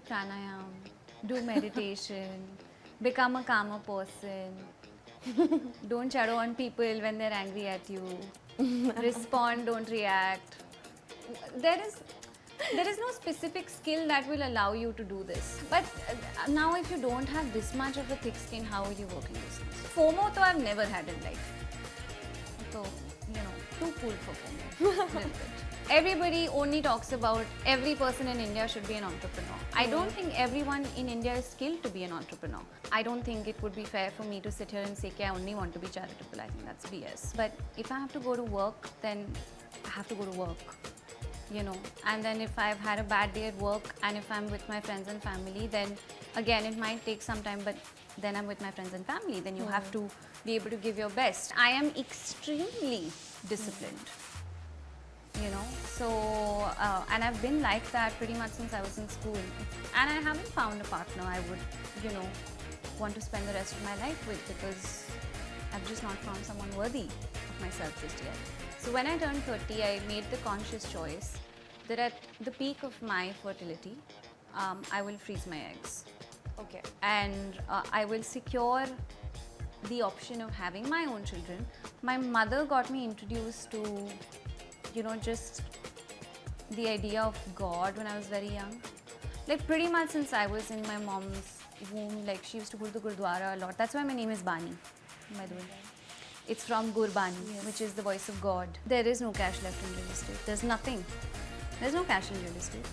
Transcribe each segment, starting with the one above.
do pranayam, do meditation, become a calmer person, don't shadow on people when they're angry at you, respond, don't react. There is no specific skill that will allow you to do this. But now if you don't have this much of a thick skin, how will you work in business? FOMO though I've never had in life. So, too cool for FOMO. Little bit. Everybody only talks about every person in India should be an entrepreneur. I don't think everyone in India is skilled to be an entrepreneur. I don't think it would be fair for me to sit here and say, I only want to be charitable. I think that's BS. But if I have to go to work, then I have to go to work. And then if I've had a bad day at work and if I'm with my friends and family, then again it might take some time, but then I'm with my friends and family, then you have to be able to give your best. I am extremely disciplined, so and I've been like that pretty much since I was in school, and I haven't found a partner I would want to spend the rest of my life with, because I've just not found someone worthy of myself just yet. So when I turned 30, I made the conscious choice that at the peak of my fertility, I will freeze my eggs. Okay. And I will secure the option of having my own children. My mother got me introduced to, just the idea of God when I was very young. Like pretty much since I was in my mom's womb, like she used to go to the Gurdwara a lot. That's why my name is Bani, by the way. It's from Gurbani, which is the voice of God. There is no cash left in real estate. There's nothing. There's no cash in real estate.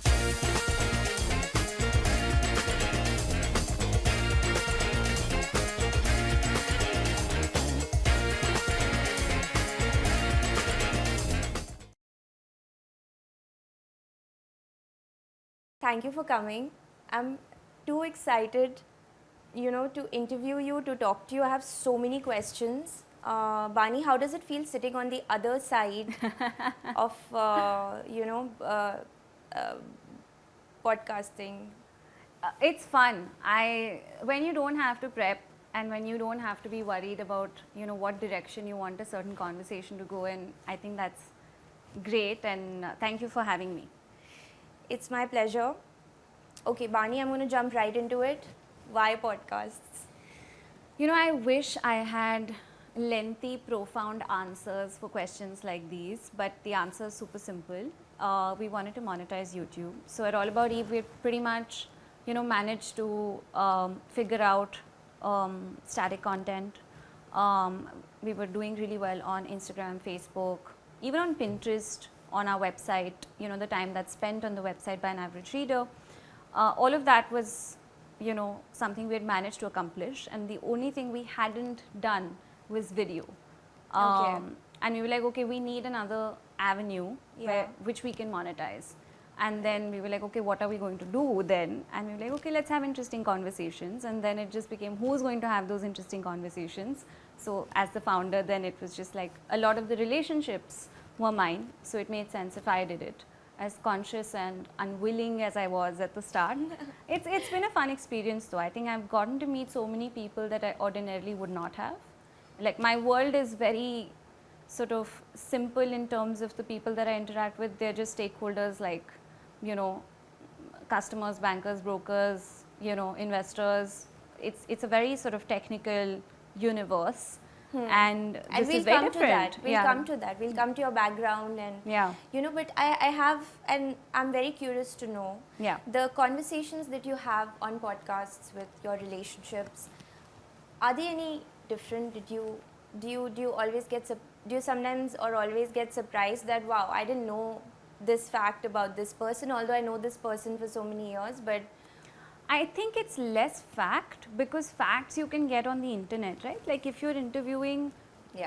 Thank you for coming. I'm too excited, to interview you, to talk to you. I have so many questions. Bani, how does it feel sitting on the other side of, podcasting? It's fun. When you don't have to prep and when you don't have to be worried about, what direction you want a certain conversation to go in, I think that's great, and thank you for having me. It's my pleasure. Okay, Bani, I'm going to jump right into it. Why podcasts? I wish I had lengthy, profound answers for questions like these, but the answer is super simple. We wanted to monetize YouTube. So at All About Eve, we pretty much, managed to figure out static content. We were doing really well on Instagram, Facebook, even on Pinterest, on our website, the time that's spent on the website by an average reader. All of that was, something we had managed to accomplish, and the only thing we hadn't done was video. And we were like, okay, we need another avenue which we can monetize. And then we were like, okay, what are we going to do then? And we were like, okay, let's have interesting conversations. And then it just became, who's going to have those interesting conversations? So as the founder, then it was just like a lot of the relationships were mine. So it made sense if I did it. As conscious and unwilling as I was at the start. It's been a fun experience though. I think I've gotten to meet so many people that I ordinarily would not have. Like my world is very sort of simple in terms of the people that I interact with. They're just stakeholders like, customers, bankers, brokers, investors. It's a very sort of technical universe. And this we'll is very come different. to that. We'll come to that. We'll come to your background and but I have, and I'm very curious to know the conversations that you have on podcasts with your relationships. Are they any different? Do you always get do you sometimes or always get surprised that wow, I didn't know this fact about this person, although I know this person for so many years, but I think it's less fact, because facts you can get on the internet, right? Like if you're interviewing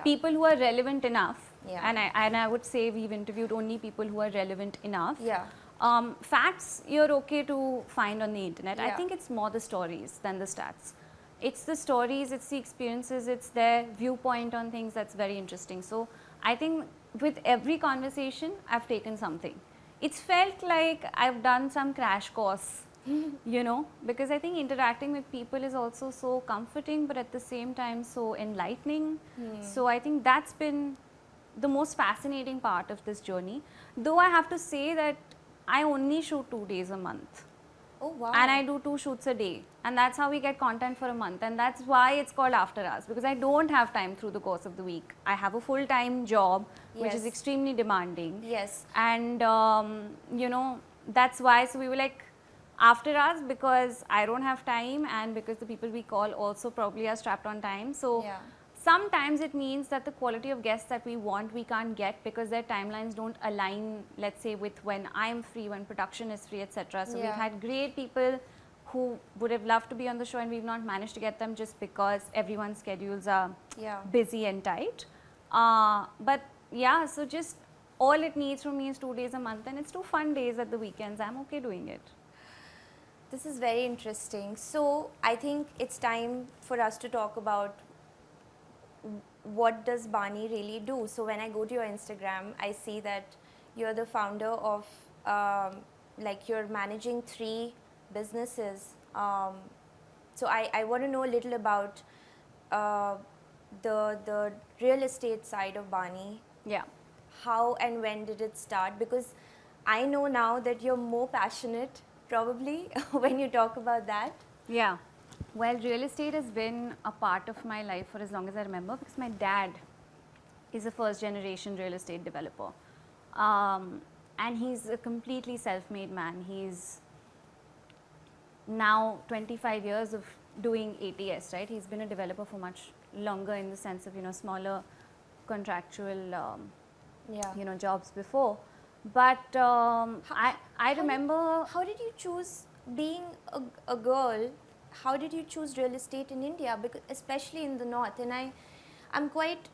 people who are relevant enough, and I would say we've interviewed only people who are relevant enough. Facts you're okay to find on the internet. I think it's more the stories than the stats. It's the stories, it's the experiences, it's their viewpoint on things that's very interesting. So I think with every conversation, I've taken something. It's felt like I've done some crash course, because I think interacting with people is also so comforting, but at the same time so enlightening. So I think that's been the most fascinating part of this journey. Though I have to say that I only shoot 2 days a month. Oh wow. And I do 2 shoots a day, and that's how we get content for a month, and that's why it's called After Hours, because I don't have time through the course of the week. I have a full-time job, which is extremely demanding. Yes. And you know, that's why, so we were like After Hours, because I don't have time and because the people we call also probably are strapped on time. So sometimes it means that the quality of guests that we want, we can't get because their timelines don't align, let's say, with when I'm free, when production is free, etc. So we've had great people who would have loved to be on the show, and we've not managed to get them just because everyone's schedules are busy and tight. But yeah, so just all it needs from me is 2 days a month, and it's 2 fun days at the weekends. I'm okay doing it. This is very interesting. So I think it's time for us to talk about what does Bani really do. So when I go to your Instagram, I see that you're the founder of, like, you're managing 3 businesses. So I want to know a little about the real estate side of Bani. Yeah. How and when did it start? Because I know now that you're more passionate probably when you talk about that. Yeah. Well, real estate has been a part of my life for as long as I remember, because my dad is a first generation real estate developer. And he's a completely self-made man. He's now 25 years of doing ATS, right? He's been a developer for much longer in the sense of, you know, smaller contractual, you know, jobs before. But I remember... How did you choose, being a girl, how did you choose real estate in India, because especially in the north? And I'm quite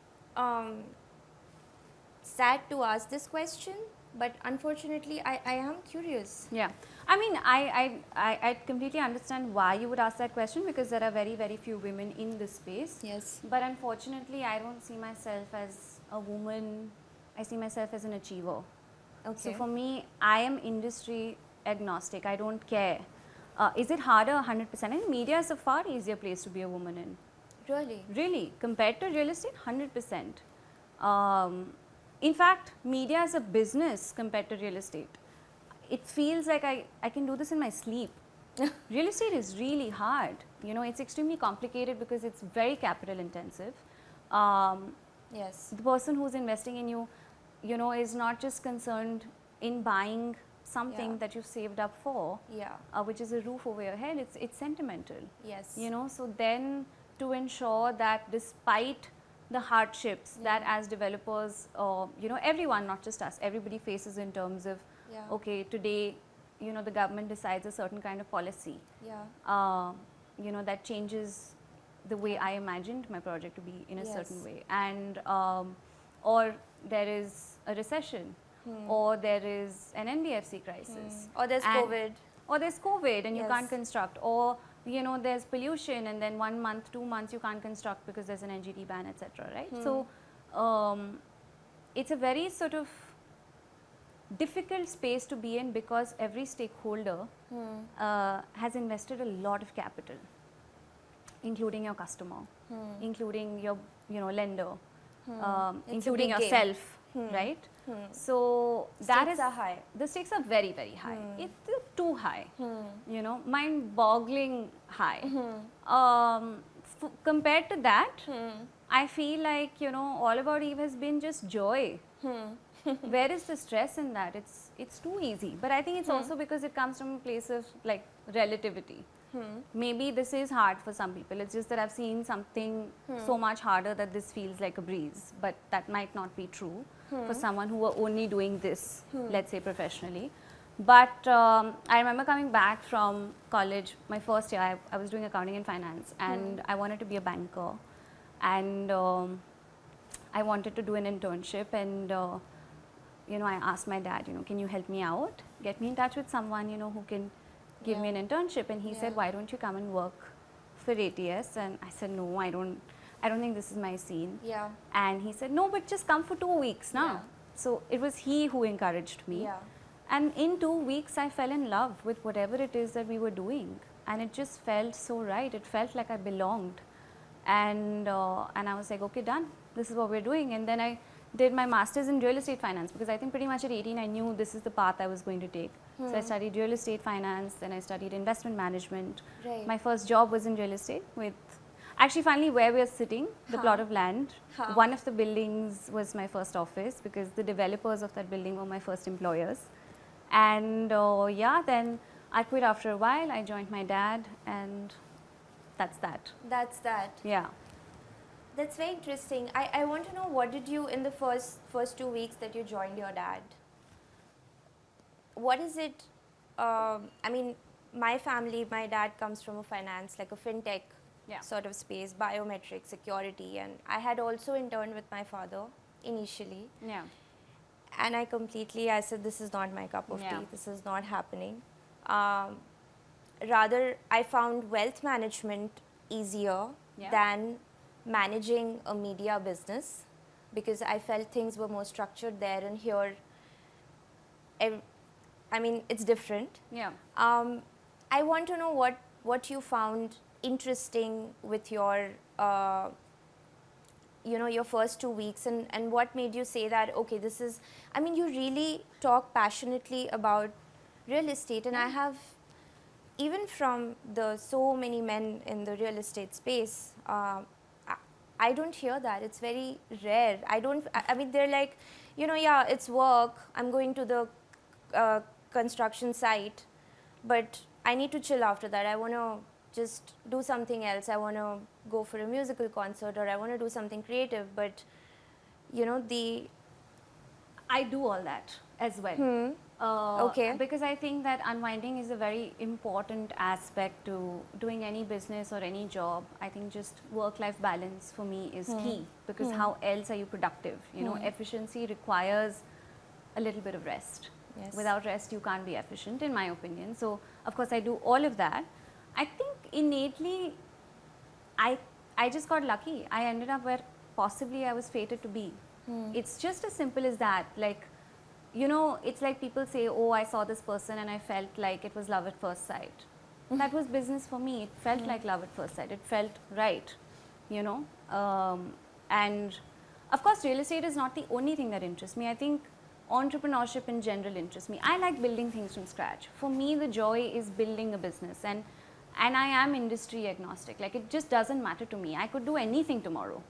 sad to ask this question, but unfortunately I am curious. Yeah, I mean, I completely understand why you would ask that question, because there are very, very few women in this space. Yes. But unfortunately, I don't see myself as a woman. I see myself as an achiever. Okay. So for me, I am industry agnostic. I don't care. Is it harder? 100%. And media is a far easier place to be a woman in. Really? Really. Compared to real estate, 100%. In fact, media is a business compared to real estate. It feels like I can do this in my sleep. Real estate is really hard. You know, it's extremely complicated because it's very capital intensive. Yes. The person who's investing in you, you know, is not just concerned in buying something that you've saved up for, which is a roof over your head. It's sentimental. Yes. You know, so then to ensure that despite the hardships that as developers, you know, everyone, not just us, everybody faces in terms of, okay, today, you know, the government decides a certain kind of policy, you know, that changes the way I imagined my project to be in a certain way. And, or there is a recession, or there is an NBFC crisis, or there's COVID. Or there's COVID and you can't construct, or you know, there's pollution and then 1 month, 2 months you can't construct because there's an NGT ban, etc. Right? So it's a very sort of difficult space to be in, because every stakeholder has invested a lot of capital, including your customer, including your, you know, lender, including yourself. Right? So Stakes are high. The stakes are very, very high. It's too high, you know, mind-boggling high. Compared to that, I feel like, you know, All About Eve has been just joy. Where is the stress in that? It's too easy. But I think it's also because it comes from a place of like relativity. Maybe this is hard for some people. It's just that I've seen something so much harder that this feels like a breeze. But that might not be true for someone who are only doing this, let's say professionally. But I remember coming back from college, my first year, I was doing accounting and finance, and I wanted to be a banker. And I wanted to do an internship, and you know, I asked my dad, you know, can you help me out? Get me in touch with someone, you know, who can give me an internship. And he said, why don't you come and work for ATS? And I said, no, I don't think this is my scene. And he said, no, but just come for 2 weeks now. So it was he who encouraged me. And in 2 weeks, I fell in love with whatever it is that we were doing. And it just felt so right. It felt like I belonged. And I was like, okay, done. This is what we're doing. And then I did my master's in real estate finance, because I think pretty much at 18, I knew this is the path I was going to take. So I studied real estate finance, then I studied investment management. Right. My first job was in real estate with, actually finally where we are sitting, the plot of land. One of the buildings was my first office because the developers of that building were my first employers. And yeah, then I quit after a while. I joined my dad, and that's that. That's that. Yeah. That's very interesting. I want to know, what did you, in the first 2 weeks that you joined your dad, what is it, I mean, my family, my dad comes from a finance, like a fintech sort of space, biometric, security, and I had also interned with my father initially. Yeah. And I said, this is not my cup of tea, this is not happening. Rather, I found wealth management easier than managing a media business, because I felt things were more structured there, and here, I mean, it's different. Yeah. I want to know what you found interesting with your, your first 2 weeks, and what made you say that, okay, this is, I mean, you really talk passionately about real estate, and I have, even from the so many men in the real estate space, I don't hear that. It's very rare. I mean, they're like, yeah, it's work. I'm going to the construction site, but I need to chill after that. I want to just do something else. I want to go for a musical concert, or I want to do something creative. But, I do all that as well. Okay. Because I think that unwinding is a very important aspect to doing any business or any job. I think just work-life balance for me is key, because how else are you productive? Efficiency requires a little bit of rest. Yes. Without rest, you can't be efficient, in my opinion. So, of course, I do all of that. I think innately, I just got lucky. I ended up where possibly I was fated to be. It's just as simple as that. Like, it's like people say, oh, I saw this person and I felt like it was love at first sight. That was business for me. It felt like love at first sight. It felt right, and of course, real estate is not the only thing that interests me. I think entrepreneurship in general interests me. I like building things from scratch. For me, the joy is building a business, and I am industry agnostic. Like, it just doesn't matter to me. I could do anything tomorrow.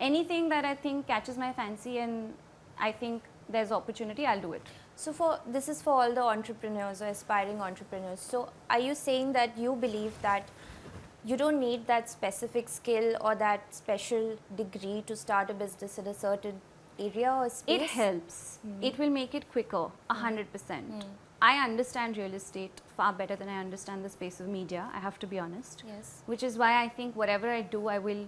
Anything that I think catches my fancy and I think there's opportunity, I'll do it. So this is for all the entrepreneurs or aspiring entrepreneurs. So are you saying that you believe that you don't need that specific skill or that special degree to start a business in a certain area or space? It helps. It will make it quicker, 100%. I understand real estate far better than I understand the space of media, I have to be honest. Yes. Which is why I think whatever I do, I will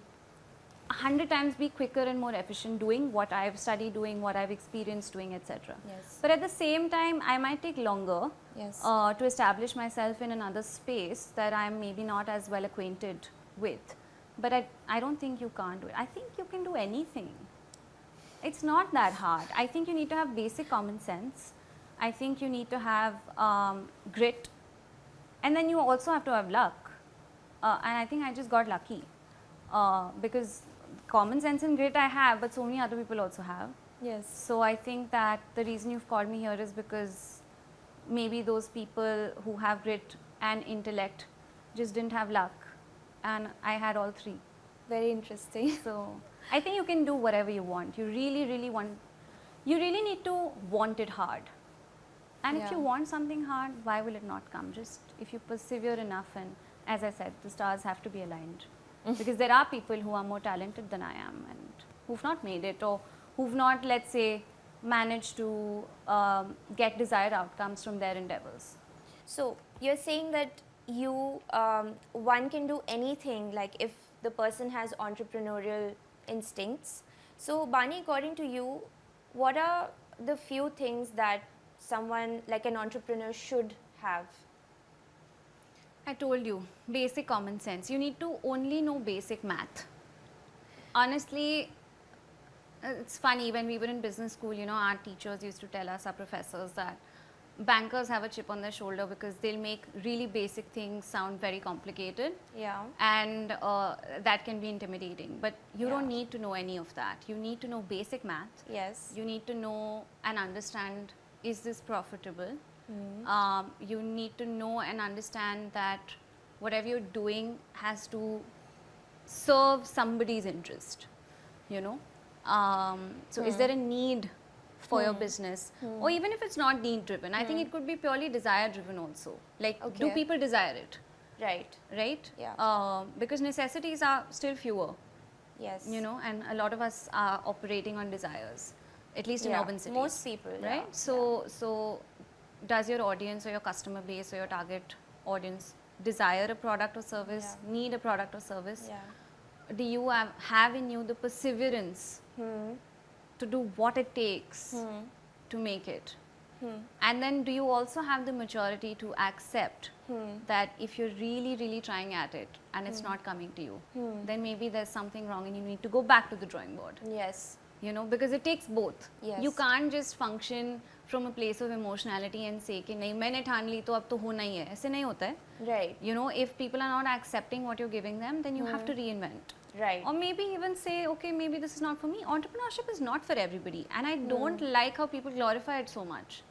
100 times be quicker and more efficient doing what I've studied doing, what I've experienced doing, etc. Yes. But at the same time, I might take longer to establish myself in another space that I'm maybe not as well acquainted with. But I don't think you can't do it. I think you can do anything. It's not that hard. I think you need to have basic common sense. I think you need to have grit. And then you also have to have luck. And I think I just got lucky. Because common sense and grit I have, but so many other people also have. Yes. So I think that the reason you've called me here is because maybe those people who have grit and intellect just didn't have luck, and I had all three. Very interesting. So I think you can do whatever you want. You really need to want it hard. And if you want something hard, why will it not come? Just if you persevere enough, and as I said, the stars have to be aligned. Because there are people who are more talented than I am and who've not made it, or who've not, let's say, managed to get desired outcomes from their endeavors. So you're saying that one can do anything, like if the person has entrepreneurial instincts. So Bani, according to you, what are the few things that someone like an entrepreneur should have? I told you, basic common sense. You need to only know basic math. Honestly, it's funny, when we were in business school, our teachers used to tell us, our professors, that bankers have a chip on their shoulder because they'll make really basic things sound very complicated. Yeah. And that can be intimidating. But you don't need to know any of that. You need to know basic math. Yes. You need to know and understand, is this profitable? You need to know and understand that whatever you're doing has to serve somebody's interest, you know. So is there a need for your business? Or even if it's not need driven, I think it could be purely desire driven also. Like, do people desire it? Right. Right? Yeah. Because necessities are still fewer. Yes. You know, and a lot of us are operating on desires, at least in urban cities. Most people, right? So does your audience or your customer base or your target audience desire a product or service, need a product or service? Do you have in you the perseverance to do what it takes to make it? And then do you also have the maturity to accept that if you're really, really trying at it and it's not coming to you, then maybe there's something wrong and you need to go back to the drawing board. Yes. You know, because it takes both. Yes. You can't just function from a place of emotionality and say कि नहीं मैंने ठान ली तो अब तो होना ही है. ऐसे नहीं होता है. Right. You know, if people are not accepting what you're giving them, then you have to reinvent. Right. Or maybe even say, okay, maybe this is not for me. Entrepreneurship is not for everybody. And I don't like how people glorify it so much.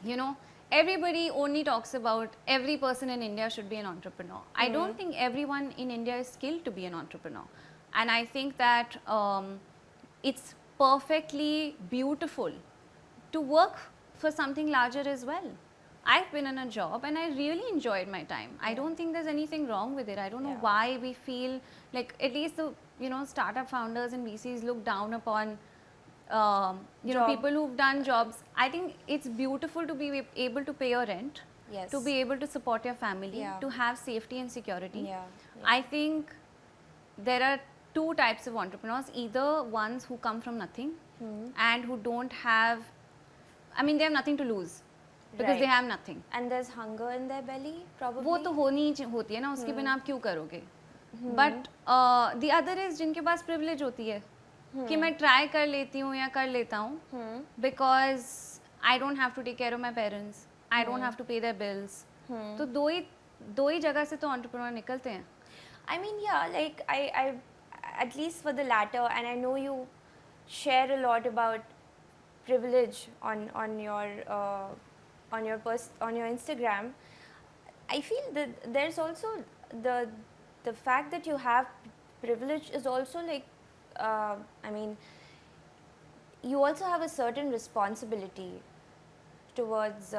You know, everybody only talks about every person in India should be an entrepreneur. I don't think everyone in India is skilled to be an entrepreneur. And I think that it's perfectly beautiful to work for something larger as well. I've been in a job and I really enjoyed my time. I don't think there's anything wrong with it. I don't know why we feel like, at least the, you know, startup founders and VCs look down upon you know, people who've done jobs. I think it's beautiful to be able to pay your rent, to be able to support your family, to have safety and security. I think there are two types of entrepreneurs, either ones who come from nothing and who don't have, I mean, they have nothing to lose because they have nothing. And there's hunger in their belly, probably. वो तो होती है ना, उसके बिना आप क्यों करोगे? But the other is जिनके पास privilege होती है कि मैं try कर लेती हूँ या कर लेता हूँ because I don't have to take care of my parents, I don't have to pay their bills. तो दो ही जगह से तो entrepreneur निकलते हैं. I mean, yeah, like I at least for the latter, and I know you share a lot about privilege on your Instagram. I feel that there's also the fact that you have privilege is also like, I mean, you also have a certain responsibility towards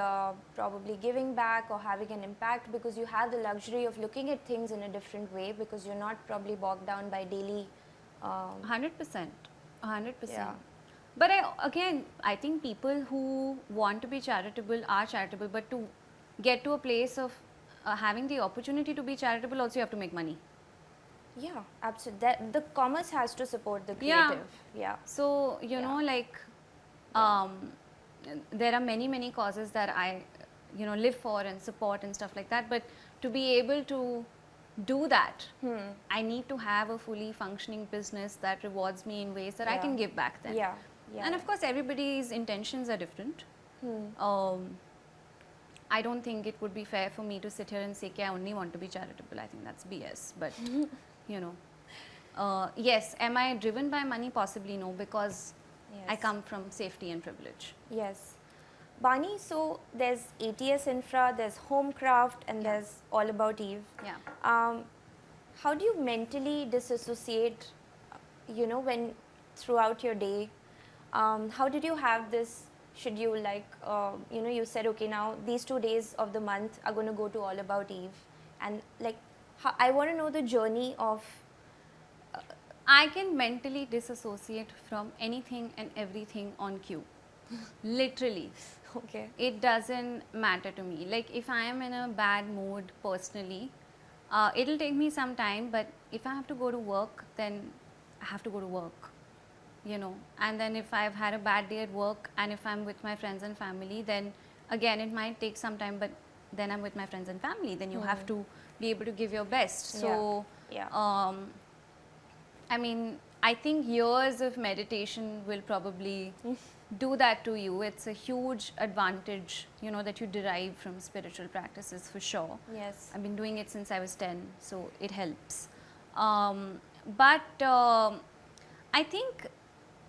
probably giving back or having an impact, because you have the luxury of looking at things in a different way, because you're not probably bogged down by daily 100%. Yeah. But I think people who want to be charitable are charitable, but to get to a place of having the opportunity to be charitable, also you have to make money. Yeah, absolutely. The commerce has to support the creative. Yeah. So, you know, like, there are many causes that I, you know, live for and support and stuff like that. But to be able to do that, I need to have a fully functioning business that rewards me in ways that I can give back then. Yeah. And of course, everybody's intentions are different. I don't think it would be fair for me to sit here and say, I only want to be charitable. I think that's BS. But, you know, yes, am I driven by money? Possibly no, because I come from safety and privilege. Yes. Bani, so there's ATS Infra, there's Homecraft, and there's All About Eve. Yeah. How do you mentally disassociate, you know, when throughout your day? How did you have this schedule? Like, you know, you said, okay, now these 2 days of the month are going to go to All About Eve. And like, I want to know the journey of... I can mentally disassociate from anything and everything on cue. Literally. Okay. It doesn't matter to me. Like, if I am in a bad mood personally, it'll take me some time, but if I have to go to work, then I have to go to work. You know, and then if I've had a bad day at work and if I'm with my friends and family, then again it might take some time, but then I'm with my friends and family, then you have to be able to give your best. So, I mean, I think years of meditation will probably do that to you. It's a huge advantage, you know, that you derive from spiritual practices for sure. Yes. I've been doing it since I was 10, so it helps. But I think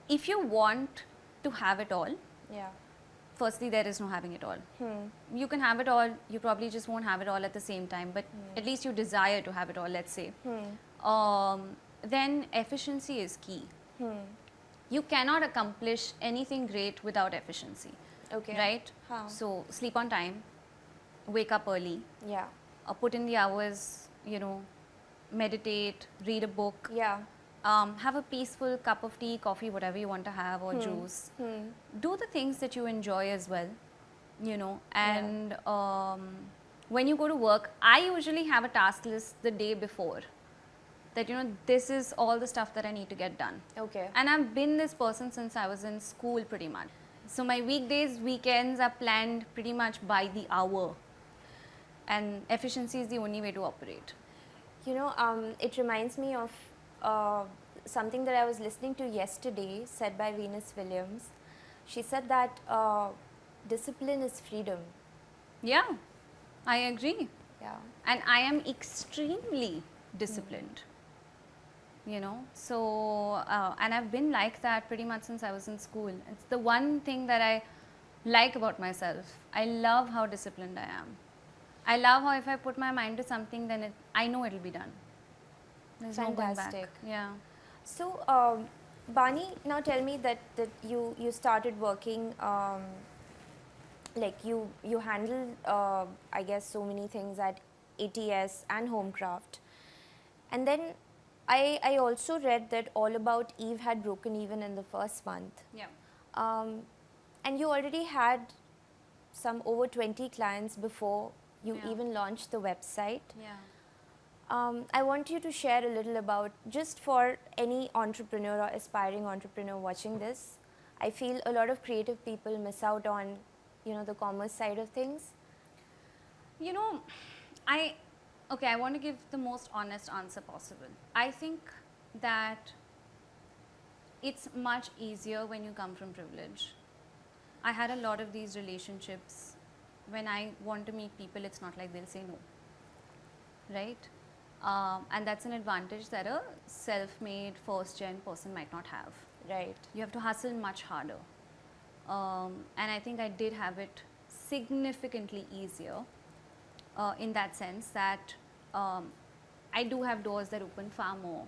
if you want to have it all, firstly, there is no having it all. You can have it all, you probably just won't have it all at the same time, but at least you desire to have it all, let's say. Then efficiency is key. You cannot accomplish anything great without efficiency. Okay. Right? How? So sleep on time, wake up early. Yeah. Put in the hours, meditate, read a book. Yeah. Have a peaceful cup of tea, coffee, whatever you want to have, or juice. Do the things that you enjoy as well, and when you go to work, I usually have a task list the day before that, this is all the stuff that I need to get done. Okay. And I've been this person since I was in school pretty much. So my weekdays, weekends are planned pretty much by the hour, and efficiency is the only way to operate. It reminds me of something that I was listening to yesterday, said by Venus Williams. She said that discipline is freedom. Yeah, I agree. Yeah. And I am extremely disciplined. So, and I've been like that pretty much since I was in school. It's the one thing that I like about myself. I love how disciplined I am. I love how if I put my mind to something, then I know it'll be done. There's no going back. Yeah. So, Bani, now tell me that you started working, like you handle, I guess, so many things at ATS and Homecraft. And then I also read that All About Eve had broken even in the first month. Yeah. And you already had some over 20 clients before you even launched the website. Yeah. I want you to share a little about, just for any entrepreneur or aspiring entrepreneur watching this, I feel a lot of creative people miss out on, the commerce side of things. I want to give the most honest answer possible. I think that it's much easier when you come from privilege. I had a lot of these relationships. When I want to meet people, it's not like they'll say no, right? And that's an advantage that a self-made first-gen person might not have. Right. You have to hustle much harder. And I think I did have it significantly easier in that sense that I do have doors that open far more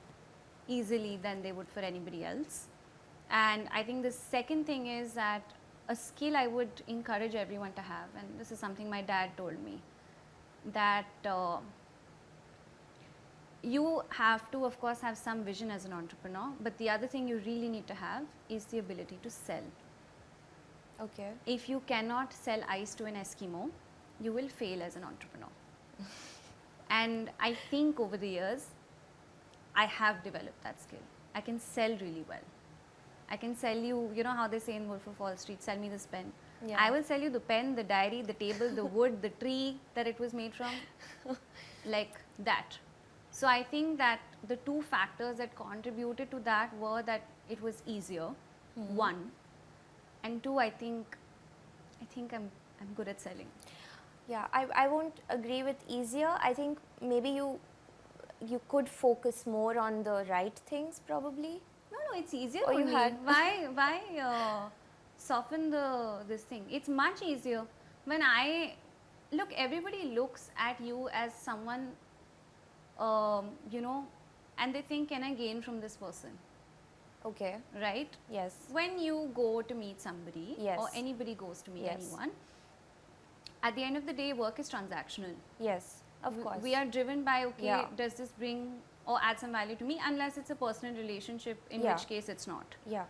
easily than they would for anybody else. And I think the second thing is that a skill I would encourage everyone to have, and this is something my dad told me, that you have to, of course, have some vision as an entrepreneur, but the other thing you really need to have is the ability to sell. Okay. If you cannot sell ice to an Eskimo, you will fail as an entrepreneur. And I think over the years, I have developed that skill. I can sell really well. I can sell you, how they say in Wolf of Wall Street, sell me this pen. Yeah. I will sell you the pen, the diary, the table, the wood, the tree that it was made from, like that. So I think that the two factors that contributed to that were that it was easier, one, and two, I think I'm good at selling. Yeah, I won't agree with easier. I think maybe you could focus more on the right things, probably. No, it's easier for me. Why soften this thing? It's much easier when everybody looks at you as someone, and they think, can I gain from this person? Okay. Right? Yes. When you go to meet somebody, yes, or anybody goes to meet yes, anyone, at the end of the day, work is transactional. Yes, of course. We are driven by, does this bring or add some value to me, unless it's a personal relationship, in which case it's not. Yeah.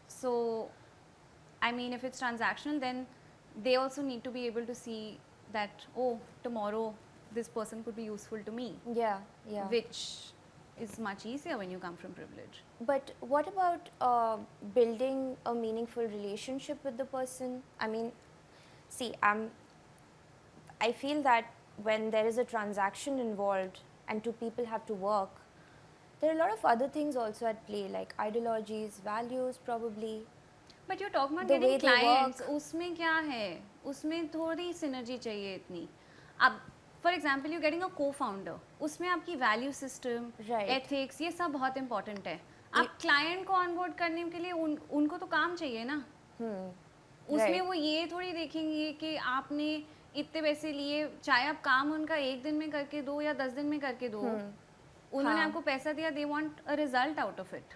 So, I mean, if it's transactional, then they also need to be able to see that, oh, tomorrow this person could be useful to me. Yeah, yeah. Which is much easier when you come from privilege. But what about building a meaningful relationship with the person? I mean, see, I feel that when there is a transaction involved and two people have to work, there are a lot of other things also at play, like ideologies, values, probably. But you're talking about getting clients. उसमें क्या है? उसमें थोड़ी synergy चाहिए इतनी. अब, for example, you're getting a co-founder. उसमें आपकी value system, ethics, ये सब बहुत important है. आप client को onboard करने के लिए उनको तो काम चाहिए ना. उसमें वो ये थोड़ी देखेंगे कि आपने इतने पैसे लिए, चाहे आप काम उनका 1 दिन में करके दो या 10 दिन में करके दो, उन्होंने आपको पैसा दिया, they want a result out of it.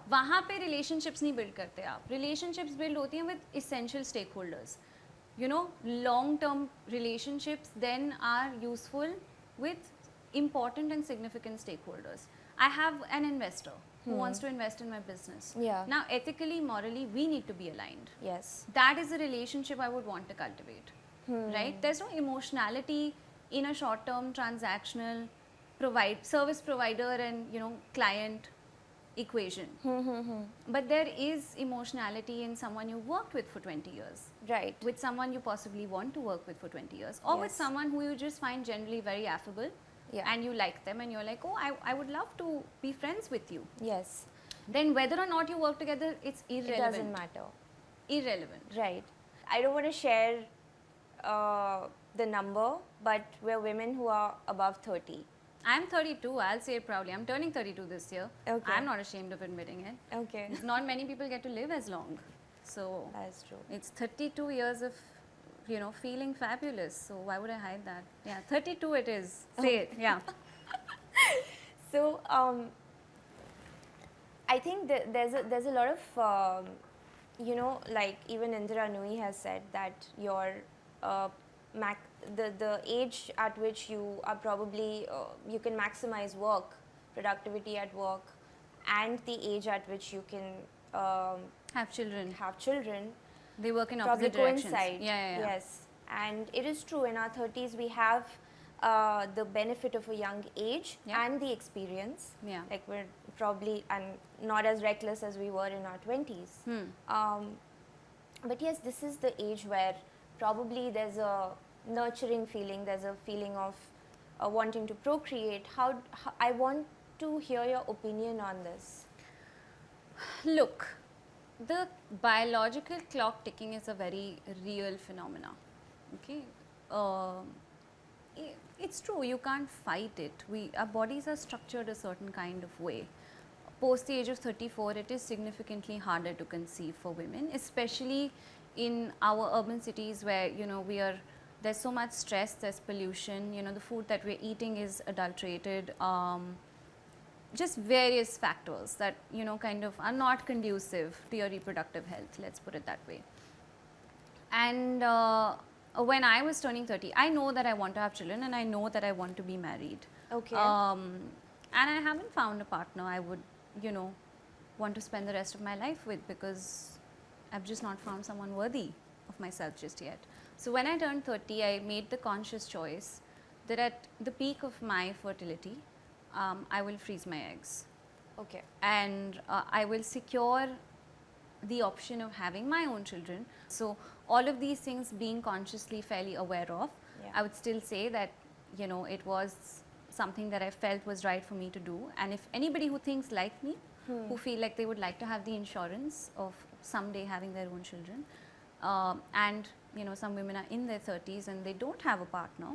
वहाँ पे रिलेशनशिप्स नहीं बिल्ड करते आप. रिलेशनशिप्स बिल्ड होती हैं with essential stakeholders. You know, long-term relationships then are useful with important and significant stakeholders. I have an investor who wants to invest in my business. Now, ethically, morally, we need to be aligned. Yes. That is a relationship I would want to cultivate. Right? There's no emotionality in a short-term transactional service provider and, you know, client equation. But there is emotionality in someone you worked with for 20 years. Right. With someone you possibly want to work with for 20 years. Or with someone who you just find generally very affable. And you like them and you're like, oh, I would love to be friends with you. Yes. Then whether or not you work together, it's irrelevant. It doesn't matter. Irrelevant. Right. I don't want to share the number, but we're women who are above 30. I'm 32, I'll say it proudly. I'm turning 32 this year. Okay. I'm not ashamed of admitting it. Okay. Not many people get to live as long. So that's true. It's 32 years of, you know, feeling fabulous. So why would I hide that? Yeah, 32 it is. Say it, yeah. So I think there's a lot of, you know, like even Indira Nui has said that your the age at which you are probably you can maximize work, productivity at work, and the age at which you can have children. They work in opposite directions. Yes, and it is true. In our 30s, we have the benefit of a young age and the experience. Like we're probably not as reckless as we were in our 20s. But yes, this is the age where probably there's a nurturing feeling, there's a feeling of wanting to procreate. How I want to hear your opinion on this. Look, the biological clock ticking is a very real phenomena. Okay, it's true. You can't fight it. Our bodies are structured a certain kind of way. Post the age of 34, it is significantly harder to conceive for women, especially in our urban cities where, you know, there's so much stress, there's pollution, you know, the food that we're eating is adulterated, just various factors that, you know, kind of are not conducive to your reproductive health, let's put it that way. And when I was turning 30, I know that I want to have children and I know that I want to be married. Okay. And I haven't found a partner I would, you know, want to spend the rest of my life with, because I've just not found someone worthy of myself just yet. So when I turned 30, I made the conscious choice that at the peak of my fertility, I will freeze my eggs. Okay. And I will secure the option of having my own children. So all of these things being consciously fairly aware of, I would still say that, you know, it was something that I felt was right for me to do. And if anybody who thinks like me, who feel like they would like to have the insurance of someday having their own children, and, you know, some women are in their 30s and they don't have a partner,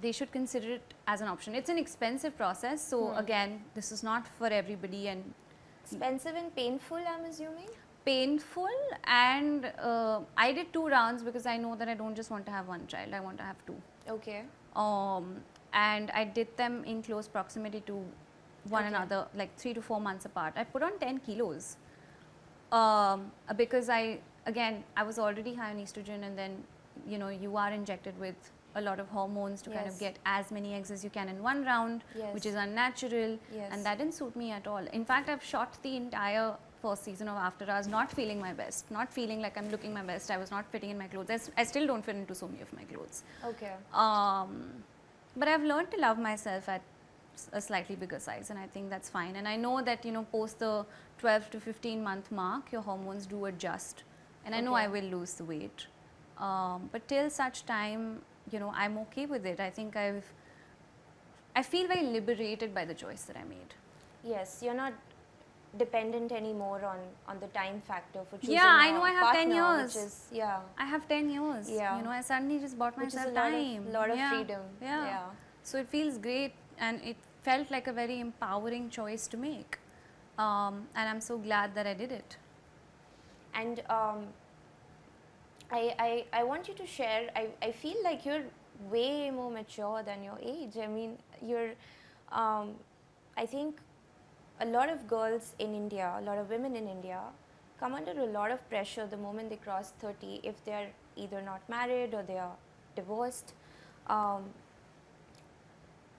they should consider it as an option. It's an expensive process, so again, this is not for everybody. And expensive and painful, I'm assuming? Painful, and I did 2 rounds because I know that I don't just want to have one child, I want to have 2. Okay. And I did them in close proximity to one another, like 3 to 4 months apart. I put on 10 kilos because I was already high on estrogen, and then, you know, you are injected with a lot of hormones to kind of get as many eggs as you can in one round, which is unnatural, and that didn't suit me at all. In fact, I've shot the entire first season of After Hours not feeling my best, not feeling like I'm looking my best. I was not fitting in my clothes. I still don't fit into so many of my clothes. Okay. But I've learned to love myself at a slightly bigger size, and I think that's fine. And I know that, you know, post the 12 to 15 month mark, your hormones do adjust, and I know I will lose the weight. But till such time, you know, I'm okay with it. I think I feel very liberated by the choice that I made. Yes, you're not dependent anymore on the time factor for choosing I know I have partner, 10 years. Which is, I have 10 years. You know, I suddenly just bought myself time. A lot of freedom. So it feels great, and it felt like a very empowering choice to make. And I'm so glad that I did it. And I want you to share. I feel like you're way more mature than your age. I mean, I think a lot of girls in India, a lot of women in India come under a lot of pressure the moment they cross 30 if they're either not married or they are divorced.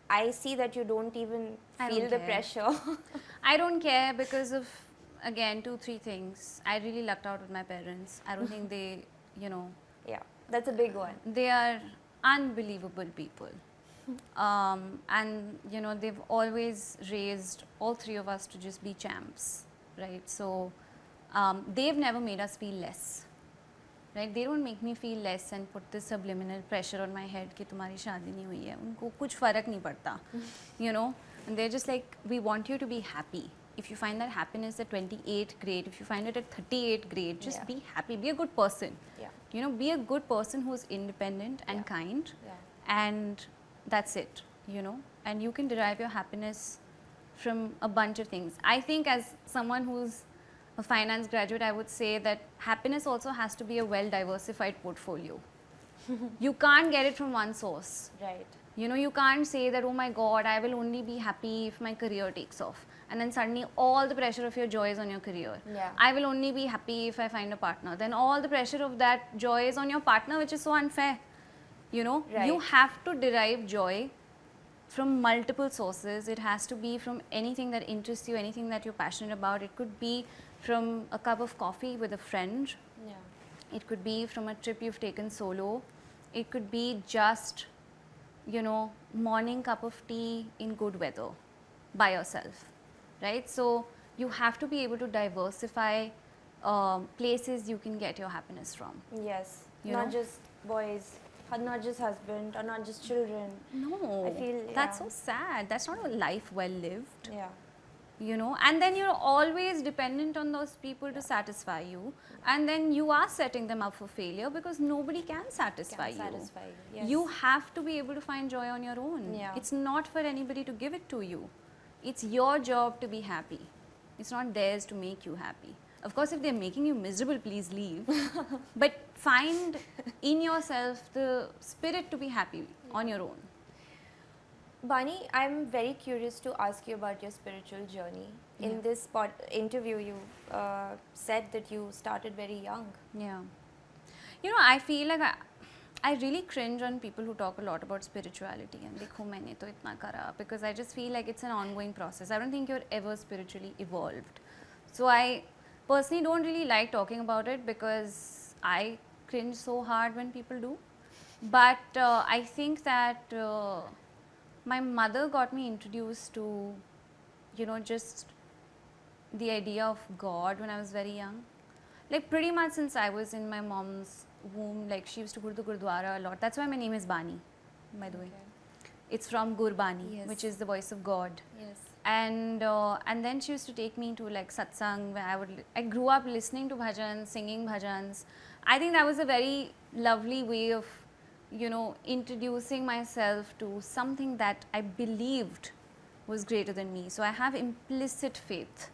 I see that you don't even feel the pressure. I don't care because of, again, 2-3 things. I really lucked out with my parents. I don't think they, Yeah, that's a big one. They are unbelievable people. And, they've always raised all 3 of us to just be champs, right? So, they've never made us feel less. Right? They don't make me feel less and put this subliminal pressure on my head कि तुम्हारी शादी नहीं हुई है. उनको कुछ फर्क नहीं पड़ता, And they're just like, we want you to be happy. If you find that happiness at 28, great. If you find it at 38, great. Just be happy. Be a good person. Yeah. Be a good person who's independent and kind. Yeah. And that's it. And you can derive your happiness from a bunch of things. I think as someone who's a finance graduate, I would say that happiness also has to be a well-diversified portfolio. You can't get it from one source. Right. You can't say that, oh my God, I will only be happy if my career takes off. And then suddenly all the pressure of your joy is on your career. Yeah. I will only be happy if I find a partner. Then all the pressure of that joy is on your partner, which is so unfair. Right. You have to derive joy from multiple sources. It has to be from anything that interests you, anything that you're passionate about. It could be from a cup of coffee with a friend. Yeah. It could be from a trip you've taken solo. It could be just, morning cup of tea in good weather by yourself, right? So you have to be able to diversify places you can get your happiness from. Yes. Not just boys, not just husband, or not just children. No, I feel that's so sad. That's not a life well lived. Yeah. And then you're always dependent on those people to satisfy you, and then you are setting them up for failure because nobody can satisfy you. Yes. You have to be able to find joy on your own. Yeah. It's not for anybody to give it to you. It's your job to be happy. It's not theirs to make you happy. Of course, if they're making you miserable, please leave. But find in yourself the spirit to be happy on your own. Bani, I'm very curious to ask you about your spiritual journey. In this interview, you said that you started very young. Yeah. I feel like I really cringe on people who talk a lot about spirituality and dekho maine to itna kara, because I just feel like it's an ongoing process. I don't think you're ever spiritually evolved. So I personally don't really like talking about it because I cringe so hard when people do. But I think that my mother got me introduced to, just the idea of God when I was very young. Like pretty much since I was in my mom's womb, like she used to go to the Gurdwara a lot. That's why my name is Bani, by the way. It's from Gurbani, which is the voice of God. Yes. And then she used to take me to like satsang, where I grew up listening to bhajans, singing bhajans. I think that was a very lovely way of, introducing myself to something that I believed was greater than me. So I have implicit faith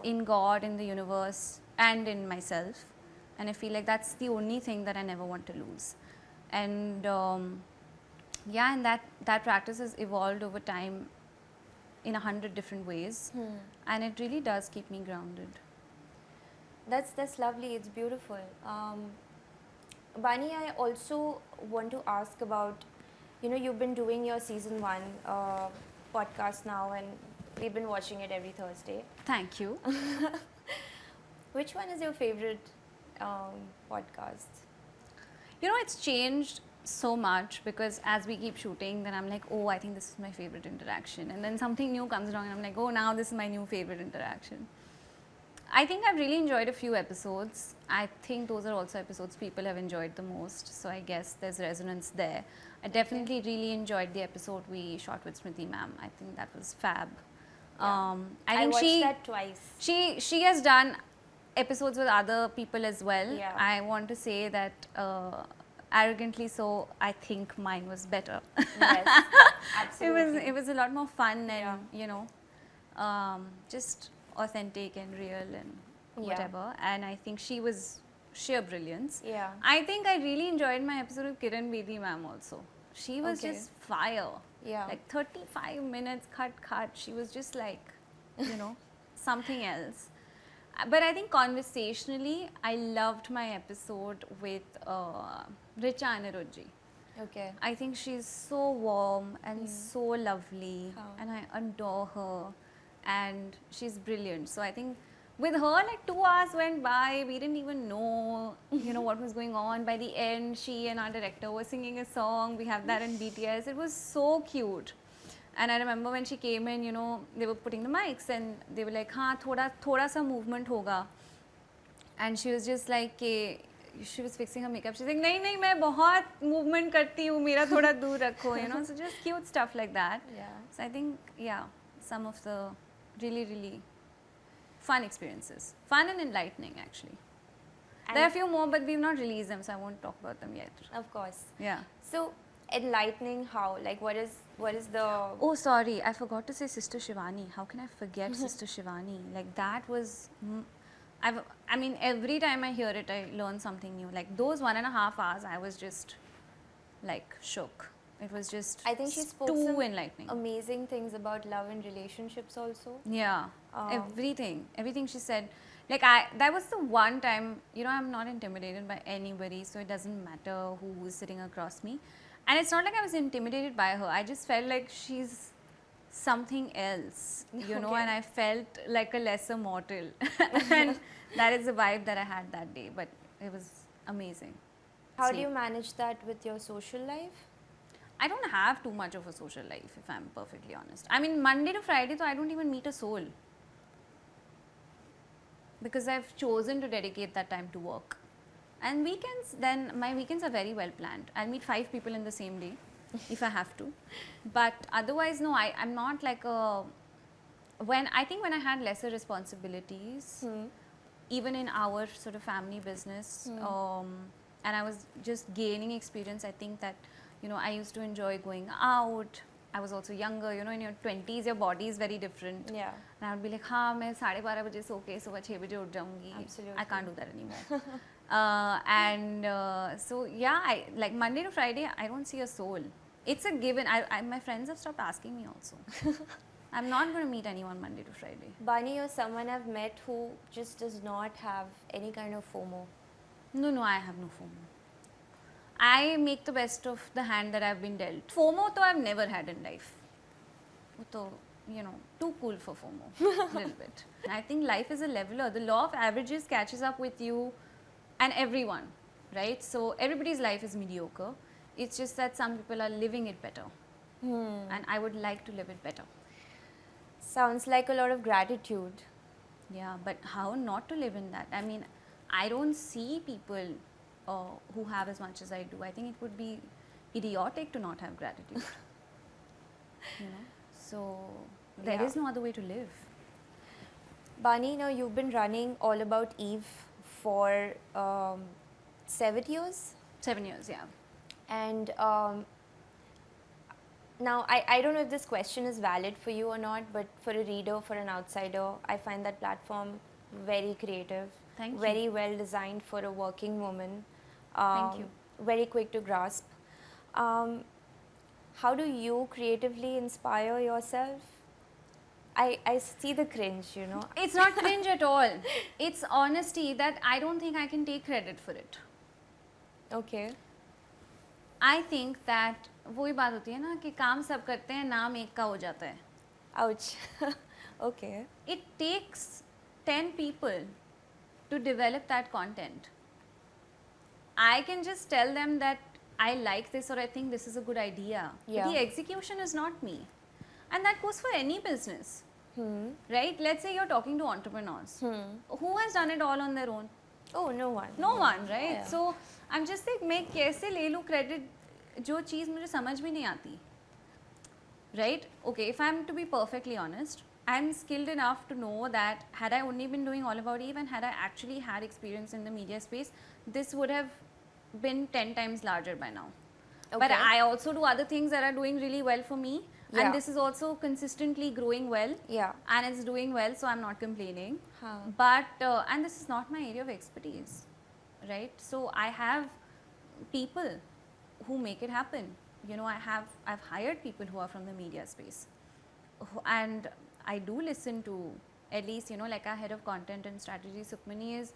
in God, in the universe, and in myself. And I feel like that's the only thing that I never want to lose. And and that practice has evolved over time in 100 different ways. And it really does keep me grounded. That's lovely. It's beautiful. Bani, I also want to ask about, you've been doing your season 1 podcast now, and we've been watching it every Thursday. Thank you. Which one is your favorite podcast? It's changed so much because as we keep shooting, then I'm like, oh, I think this is my favorite interaction. And then something new comes along and I'm like, oh, now this is my new favorite interaction. I think I've really enjoyed a few episodes. I think those are also episodes people have enjoyed the most. So I guess there's resonance there. I definitely really enjoyed the episode we shot with Smriti ma'am. I think that was fab. Yeah. I watched that twice. She has done episodes with other people as well. Yeah. I want to say that arrogantly so, I think mine was better. Yes, absolutely. It was a lot more fun and just authentic and real and whatever. And I think she was sheer brilliance. Yeah. I think I really enjoyed my episode with Kiran Bedi ma'am also. She was just fire. Yeah. Like 35 minutes, cut. She was just like, you know, something else. But I think conversationally, I loved my episode with Richa Anirudhji. Okay. I think she's so warm and so lovely, and I adore her, and she's brilliant. So I think with her, like 2 hours went by, we didn't even know, you know, what was going on. By the end, she and our director were singing a song. We have that in BTS. It was so cute. And I remember when she came in, you know, they were putting the mics and they were like, हाँ थोड़ा सा movement होगा. And she was just like, she was fixing her makeup. She's like, नहीं मैं बहुत movement करती हूँ, मेरा थोड़ा दूर रखो, you know. So just cute stuff like that. Yeah. So I think, yeah, some of the really fun experiences. Fun and enlightening, actually. And there are a few more, but we've not released them, so I won't talk about them yet. Of course. Yeah. So, enlightening how? Like, what is the... Oh, sorry, I forgot to say Sister Shivani. How can I forget Sister Shivani? Like, that was... I mean, every time I hear it, I learn something new. Like, those 1.5 hours, I was just, like, shook. It was just I think she spoke too some enlightening. Amazing things about love and relationships also. Yeah, everything she said. Like, that was the one time, you know, I'm not intimidated by anybody, so it doesn't matter who is sitting across me. And it's not like I was intimidated by her. I just felt like she's something else, you know, and I felt like a lesser mortal. And that is the vibe that I had that day, but it was amazing. How do you manage that with your social life? I don't have too much of a social life, if I'm perfectly honest. I mean, Monday to Friday, so I don't even meet a soul. Because I've chosen to dedicate that time to work. And weekends, then my weekends are very well planned. I'll meet 5 people in the same day, if I have to. But otherwise, no, I'm not like a... I think when I had lesser responsibilities, even in our sort of family business, and I was just gaining experience, I think that, you know, I used to enjoy going out. I was also younger, you know, in your 20s, your body is very different. Yeah. And I would be like, हाँ मैं 12:30 बजे सो के सुबह 6 बजे उठ जाऊँगी. Absolutely. I can't do that anymore. So yeah, like Monday to Friday, I don't see a soul. It's a given. My friends have stopped asking me also. I'm not going to meet anyone Monday to Friday. Bani, you're someone I've met who just does not have any kind of FOMO. No, I have no FOMO. I make the best of the hand that I've been dealt. FOMO though I've never had in life. So, you know, too cool for FOMO, a little bit. I think life is a leveler. The law of averages catches up with you and everyone, right? So everybody's life is mediocre. It's just that some people are living it better. And I would like to live it better. Sounds like a lot of gratitude. Yeah, but how not to live in that? I mean, I don't see people who have as much as I do. I think it would be idiotic to not have gratitude. You know? So there is no other way to live. Bani, now you've been running All About Eve for 7 years? 7 years, yeah. And now I don't know if this question is valid for you or not, but for a reader, for an outsider, I find that platform very creative. Thank you. Very well designed for a working woman. Thank you. Very quick to grasp. How do you creatively inspire yourself? I see the cringe, you know. It's not cringe at all. It's honesty that I don't think I can take credit for it. Okay. I think that वही बात होती है ना कि काम सब करते हैं, नाम एक का हो जाता है. Ouch. Okay. It takes 10 people to develop that content. I can just tell them that I like this or I think this is a good idea. Yeah. But the execution is not me. And that goes for any business. Right? Let's say you're talking to entrepreneurs. Who has done it all on their own? Oh, no one. No one, right? Yeah. So I'm just like, मैं कैसे ले लूँ credit जो चीज़ मुझे समझ भी नहीं आती. Right? Okay, if I'm to be perfectly honest, I'm skilled enough to know that had I only been doing All About Eve and had I actually had experience in the media space, this would have been 10 times larger by now. Okay. But I also do other things that are doing really well for me. Yeah. And this is also consistently growing well. Yeah. And it's doing well, so I'm not complaining. Huh. But, and this is not my area of expertise. right? So I have people who make it happen. You know, I've hired people who are from the media space, and I do listen to, at least, you know, like our head of content and strategy, Sukmani, is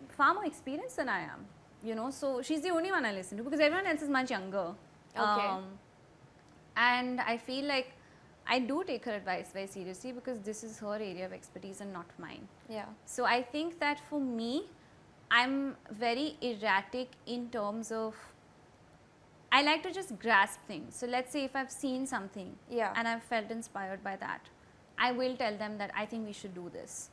far more experienced than I am, you know, so she's the only one I listen to because everyone else is much younger. Okay. And I feel like I do take her advice very seriously because this is her area of expertise and not mine. Yeah. So I think that for me, I'm very erratic in terms of, I like to just grasp things. So let's say if I've seen something and I've felt inspired by that, I will tell them that I think we should do this,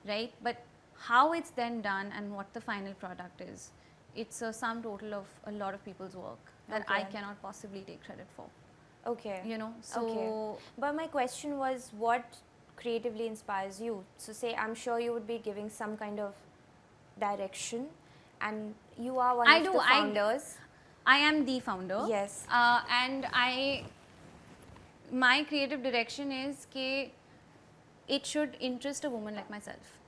right? But how it's then done and what the final product is, it's a sum total of a lot of people's work that I cannot possibly take credit for. Okay. You know, so... But my question was, what creatively inspires you? So say, I'm sure you would be giving some kind of direction, and you are one of the founders. I am the founder. Yes. And my creative direction is that it should interest a woman like myself.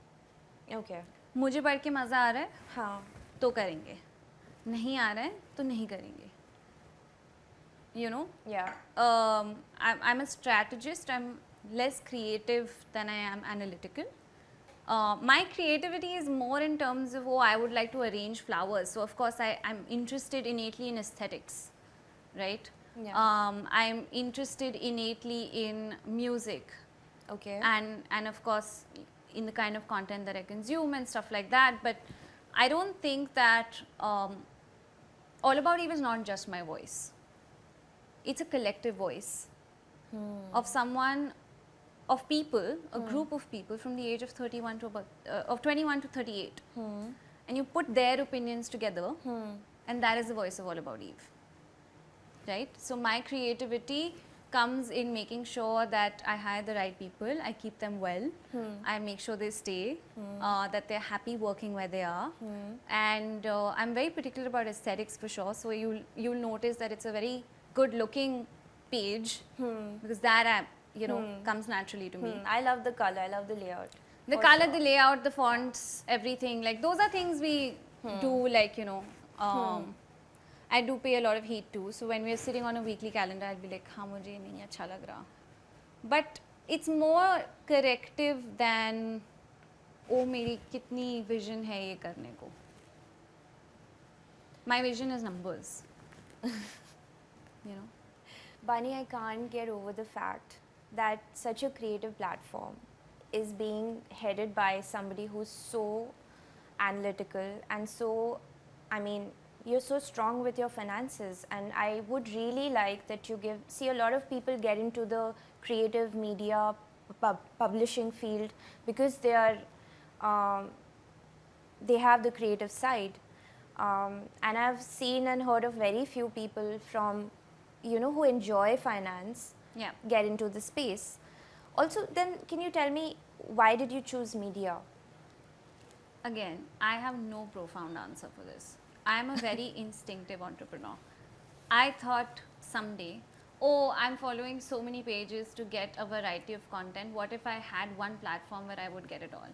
Okay. मुझे पढ़ के मज़ा आ रहा है, हाँ, तो करेंगे. नहीं आ रहा है, तो नहीं करेंगे. You know? Yeah. I'm a strategist. I'm less creative than I am analytical. My creativity is more in terms of, I would like to arrange flowers. So of course I'm interested innately in aesthetics, right? Yeah. I'm interested innately in music. Okay. And of course in the kind of content that I consume and stuff like that. But I don't think that All About Eve is not just my voice. It's a collective voice of someone, of people, a group of people from the age of 21 to of 21 to 38, and you put their opinions together, and that is the voice of All About Eve, right? So my creativity comes in making sure that I hire the right people, I keep them well, I make sure they stay, that they're happy working where they are, and I'm very particular about aesthetics for sure. So you'll notice that it's a very good looking page because that comes naturally to me. I love the color, I love the layout. The color, the layout, the fonts, everything, like those are things we do, like, you know, I do pay a lot of heed to. So when we're sitting on a weekly calendar, I'll be like, हाँ मुझे नहीं अच्छा लग रहा. But it's more corrective than, oh मेरी कितनी vision है ये करने को. My vision is numbers. You know. Bani, I can't get over the fact that such a creative platform is being headed by somebody who's so analytical and so, I mean, you're so strong with your finances, and I would really like that you see a lot of people get into the creative media publishing field because they are, they have the creative side. And I've seen and heard of very few people from, you know, who enjoy finance get into the space. Also, then can you tell me, why did you choose media? Again, I have no profound answer for this. I am a very instinctive entrepreneur. I thought someday, I'm following so many pages to get a variety of content. What if I had one platform where I would get it all?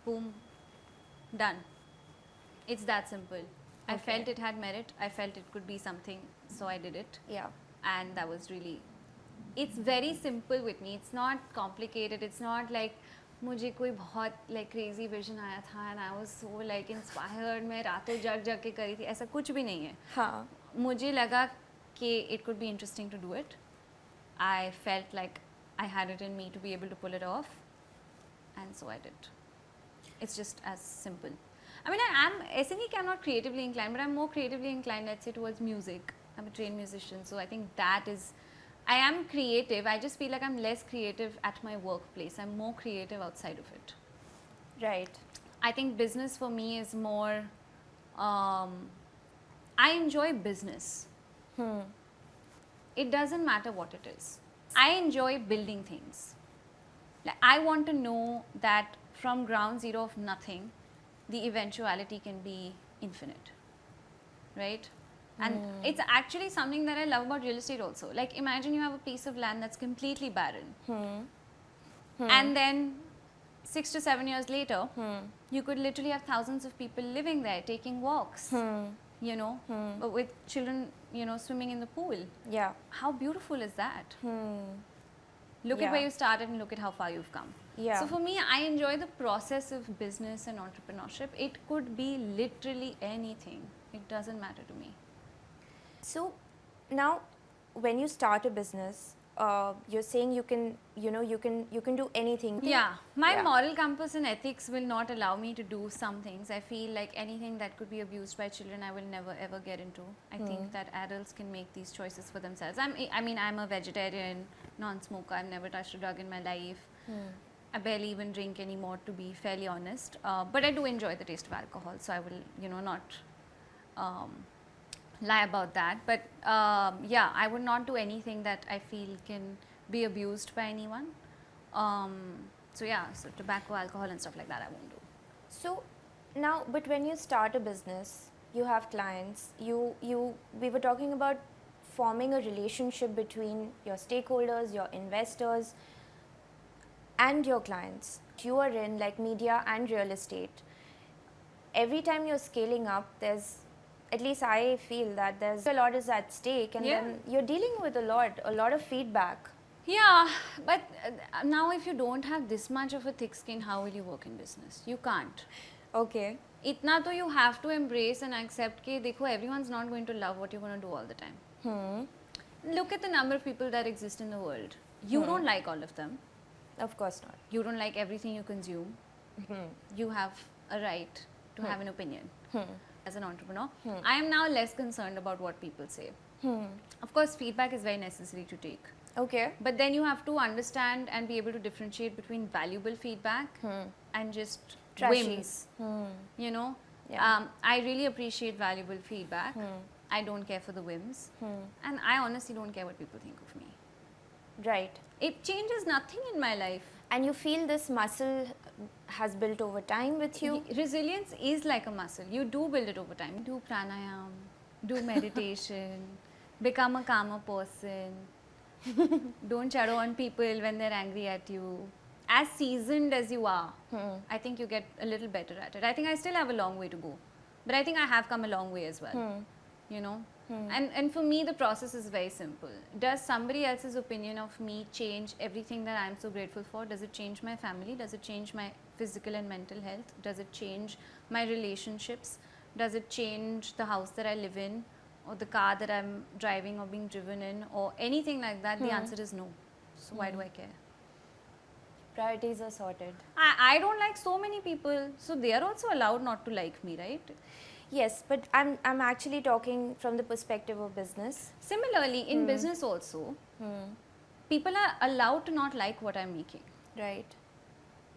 Boom, done. It's that simple. I felt it had merit. I felt it could be something, so I did it. Yeah. And that was really, it's very simple with me. It's not complicated. It's not like मुझे कोई बहुत like crazy vision आया था and I was so like inspired, मैं रातों जग के करी थी, ऐसा कुछ भी नहीं है. हाँ. मुझे लगा कि it could be interesting to do it. I felt like I had it in me to be able to pull it off, and so I did. It's just as simple. I mean, ऐसे नहीं कि I'm not creatively inclined, but I'm more creatively inclined, let's say, towards music. I'm a trained musician, so I think that is, I am creative. I just feel like I'm less creative at my workplace. I'm more creative outside of it. Right. I think business for me is more, I enjoy business. It doesn't matter what it is. I enjoy building things. Like, I want to know that from ground zero of nothing, the eventuality can be infinite, right? And it's actually something that I love about real estate also. Like, imagine you have a piece of land that's completely barren. And then 6 to 7 years later, you could literally have thousands of people living there, taking walks, you know, with children, you know, swimming in the pool. Yeah. How beautiful is that? Look at where you started and look at how far you've come. Yeah. So for me, I enjoy the process of business and entrepreneurship. It could be literally anything. It doesn't matter to me. So now, when you start a business, you're saying you can do anything. Yeah, my moral compass and ethics will not allow me to do some things. I feel like anything that could be abused by children, I will never ever get into. I think that adults can make these choices for themselves. I mean, I'm a vegetarian, non-smoker. I've never touched a drug in my life. I barely even drink anymore, to be fairly honest. But I do enjoy the taste of alcohol, so I will, you know, not lie about that. But yeah, I would not do anything that I feel can be abused by anyone. So yeah, so tobacco, alcohol and stuff like that I won't do. So now, but when you start a business, you have clients, we were talking about forming a relationship between your stakeholders, your investors and your clients. You are in like media and real estate. Every time you're scaling up, there's, at least I feel that there's a lot is at stake, and then you're dealing with a lot of feedback. Yeah, but now if you don't have this much of a thick skin, how will you work in business? You can't. Okay. Itna to you have to embrace and accept that dekho, everyone's not going to love what you're going to do all the time. Look at the number of people that exist in the world. You don't like all of them. Of course not. You don't like everything you consume. You have a right to have an opinion. As an entrepreneur, I am now less concerned about what people say. Of course, feedback is very necessary to take. Okay. But then you have to understand and be able to differentiate between valuable feedback and just whims. You know, I really appreciate valuable feedback. I don't care for the whims. And I honestly don't care what people think of me. Right. It changes nothing in my life. And you feel this muscle has built over time with you? Resilience is like a muscle. You do build it over time. Do pranayam, do meditation, become a calmer person. Don't shadow on people when they're angry at you. As seasoned as you are, I think you get a little better at it. I think I still have a long way to go. But I think I have come a long way as well. You know? And for me, the process is very simple. Does somebody else's opinion of me change everything that I'm so grateful for? Does it change my family? Does it change my physical and mental health? Does it change my relationships? Does it change the house that I live in? Or the car that I'm driving or being driven in? Or anything like that? The answer is no. So why do I care? Priorities are sorted. I don't like so many people. So they are also allowed not to like me, right? Yes, but I'm actually talking from the perspective of business. Similarly, in business also, people are allowed to not like what I'm making. Right.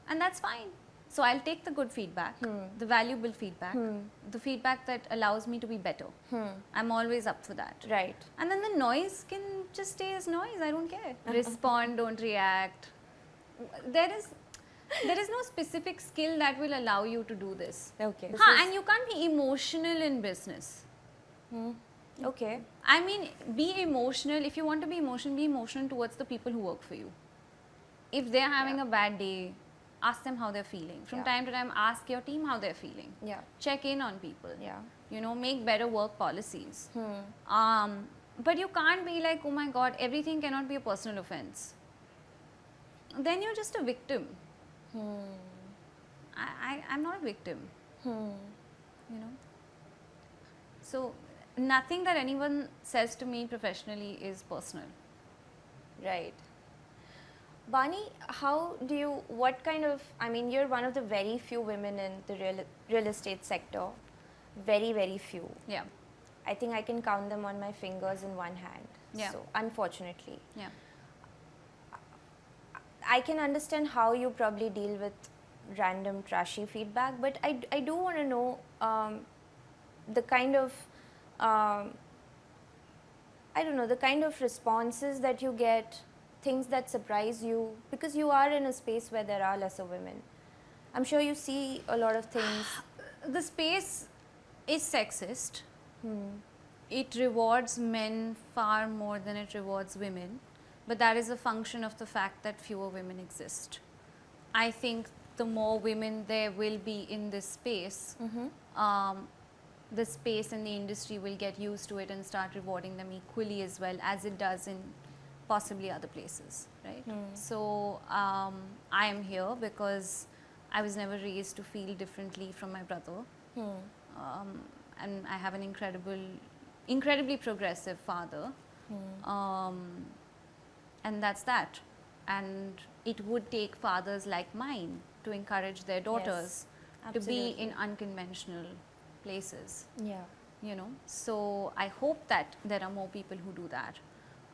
And that's fine. So I'll take the good feedback, the valuable feedback, the feedback that allows me to be better. I'm always up for that. Right. And then the noise can just stay as noise. I don't care. Respond, don't react. There is no specific skill that will allow you to do this. Okay. And you can't be emotional in business. Okay. I mean, be emotional. If you want to be emotional towards the people who work for you. If they're having a bad day, ask them how they're feeling. From time to time, ask your team how they're feeling. Yeah. Check in on people. Yeah. You know, make better work policies. But you can't be like, oh my God, everything cannot be a personal offense. Then you're just a victim. I'm not a victim. You know. So nothing that anyone says to me professionally is personal. Right. Bani, what kind of, I mean, you're one of the very few women in the real estate sector. Very, very few. Yeah. I think I can count them on my fingers in one hand. Yeah. So, unfortunately. Yeah. I can understand how you probably deal with random trashy feedback, but I do want to know the kind of, I don't know, the kind of responses that you get, things that surprise you, because you are in a space where there are lesser women. I'm sure you see a lot of things. The space is sexist. It rewards men far more than it rewards women. But that is a function of the fact that fewer women exist. I think the more women there will be in this space, the space and the industry will get used to it and start rewarding them equally as well as it does in possibly other places, right? So I am here because I was never raised to feel differently from my brother. And I have an incredibly progressive father. And that's that. And it would take fathers like mine to encourage their daughters to be in unconventional places. Yeah. You know, so I hope that there are more people who do that.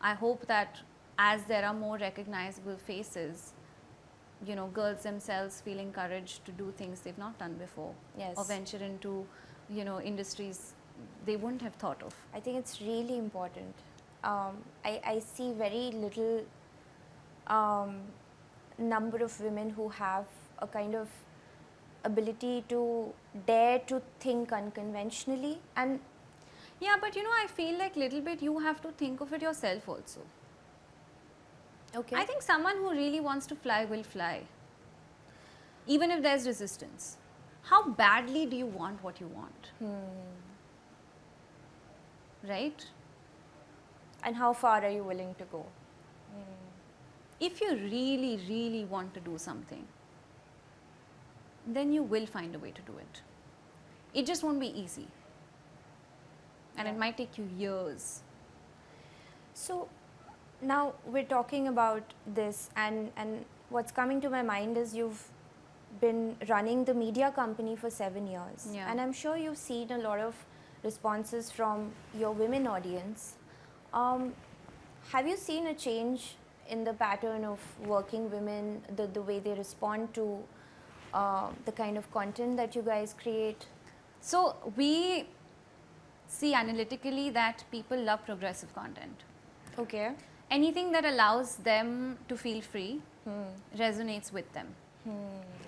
I hope that as there are more recognizable faces, you know, girls themselves feel encouraged to do things they've not done before. Or venture into, you know, industries they wouldn't have thought of. I think it's really important. I see very little number of women who have a kind of ability to dare to think unconventionally. And yeah, but you know, I feel like little bit you have to think of it yourself also. Okay. I think someone who really wants to fly will fly, even if there's resistance. How badly do you want what you want? Right? And how far are you willing to go? If you really, really want to do something, then you will find a way to do it. It just won't be easy. And it might take you years. So now we're talking about this, and what's coming to my mind is you've been running the media company for 7 years. Yeah. And I'm sure you've seen a lot of responses from your women audience. Have you seen a change in the pattern of working women, the way they respond to the kind of content that you guys create? So we see analytically that people love progressive content. Okay. Anything that allows them to feel free resonates with them.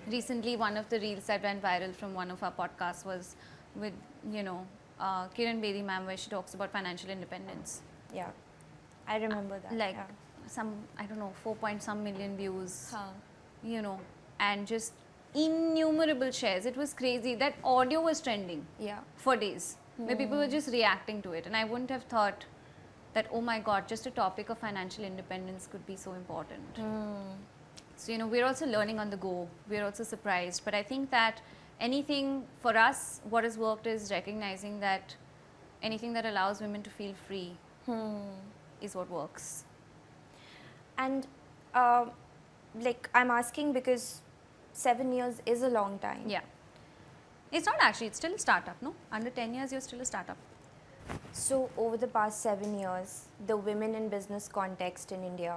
Recently, one of the reels that went viral from one of our podcasts was with, you know, Kiran Bedi ma'am, where she talks about financial independence. Yeah, I remember that. Like some, I don't know, 4-point-some million views, you know, and just innumerable shares. It was crazy. That audio was trending for days, where people were just reacting to it. And I wouldn't have thought that, oh my God, just a topic of financial independence could be so important. So, you know, we're also learning on the go. We're also surprised. But I think that anything for us, what has worked is recognizing that anything that allows women to feel free is what works. And like, I'm asking because 7 years is a long time. Yeah. It's not actually, it's still a startup, no? Under 10 years, you're still a startup. So over the past 7 years, the women in business context in India,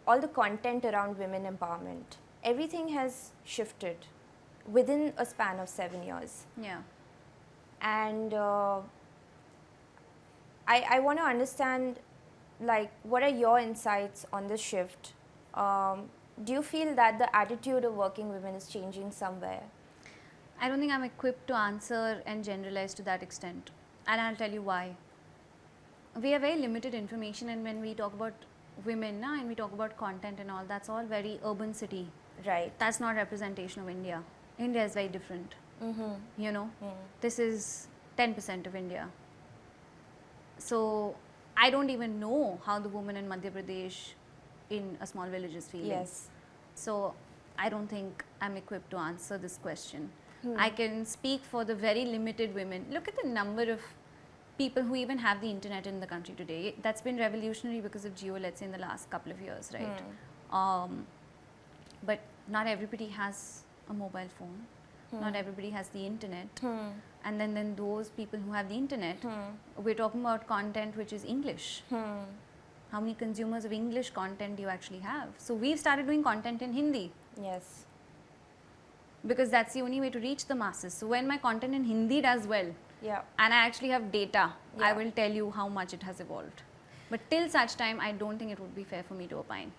all the content around women empowerment, everything has shifted within a span of 7 years. Yeah. And I want to understand, like, what are your insights on this shift? Do you feel that the attitude of working women is changing somewhere? I don't think I'm equipped to answer and generalize to that extent. And I'll tell you why. We have very limited information, and when we talk about women and we talk about content and all, that's all very urban city. Right. That's not representation of India. India is very different. You know, this is 10% of India. So I don't even know how the woman in Madhya Pradesh in a small village is feeling. Yes. So I don't think I'm equipped to answer this question. I can speak for the very limited women. Look at the number of people who even have the internet in the country today. That's been revolutionary because of Jio, let's say, in the last couple of years, right? But not everybody has a mobile phone. Not everybody has the internet. And then those people who have the internet, we're talking about content which is English. How many consumers of English content do you actually have? So we've started doing content in Hindi. Yes. Because that's the only way to reach the masses. So when my content in Hindi does well, and I actually have data, I will tell you how much it has evolved. But till such time, I don't think it would be fair for me to opine.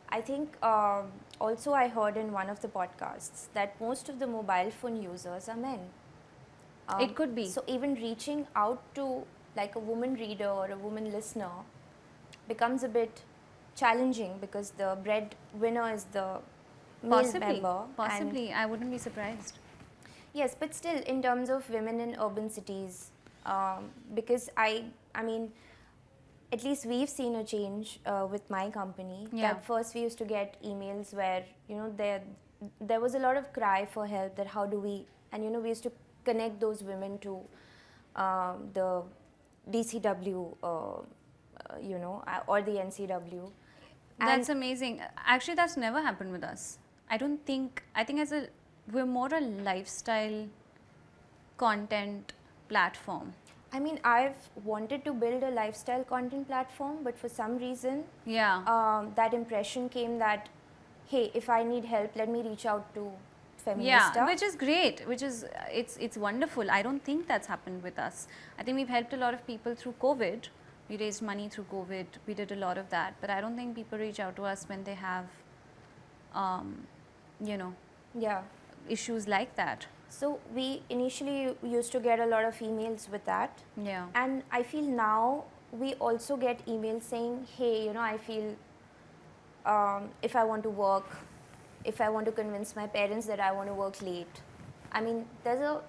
I think also I heard in one of the podcasts that most of the mobile phone users are men. It could be. So even reaching out to like a woman reader or a woman listener becomes a bit challenging because the breadwinner is the male member. Possibly, I wouldn't be surprised. Yes, but still, in terms of women in urban cities, because I mean, at least we've seen a change with my company. That first we used to get emails where, you know, there was a lot of cry for help, that how do we, and you know, we used to connect those women to the DCW, you know, or the NCW. That's amazing. Actually, that's never happened with us. I think we're more a lifestyle content platform. I mean, I've wanted to build a lifestyle content platform, but for some reason, that impression came that, hey, if I need help, let me reach out to Feministaa. Yeah, which is great, it's wonderful. I don't think that's happened with us. I think we've helped a lot of people through COVID. We raised money through COVID. We did a lot of that. But I don't think people reach out to us when they have, you know, issues like that. So we initially used to get a lot of emails with that. Yeah. And I feel now we also get emails saying, hey, you know, I feel if I want to work, if I want to convince my parents that I want to work late. I mean, there's a,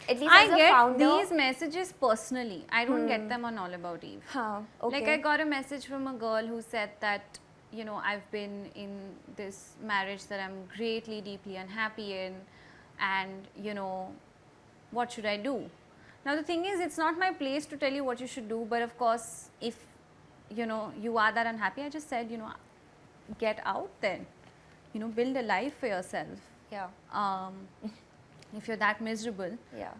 at least as a founder. I get these messages personally. I don't get them on All About Eve. Okay. Like I got a message from a girl who said that, you know, I've been in this marriage that I'm greatly, deeply unhappy in, and, you know, what should I do? Now the thing is, it's not my place to tell you what you should do, but of course, if, you know, you are that unhappy, I just said, you know, get out then. You know, build a life for yourself. Yeah. If you're that miserable. Yeah.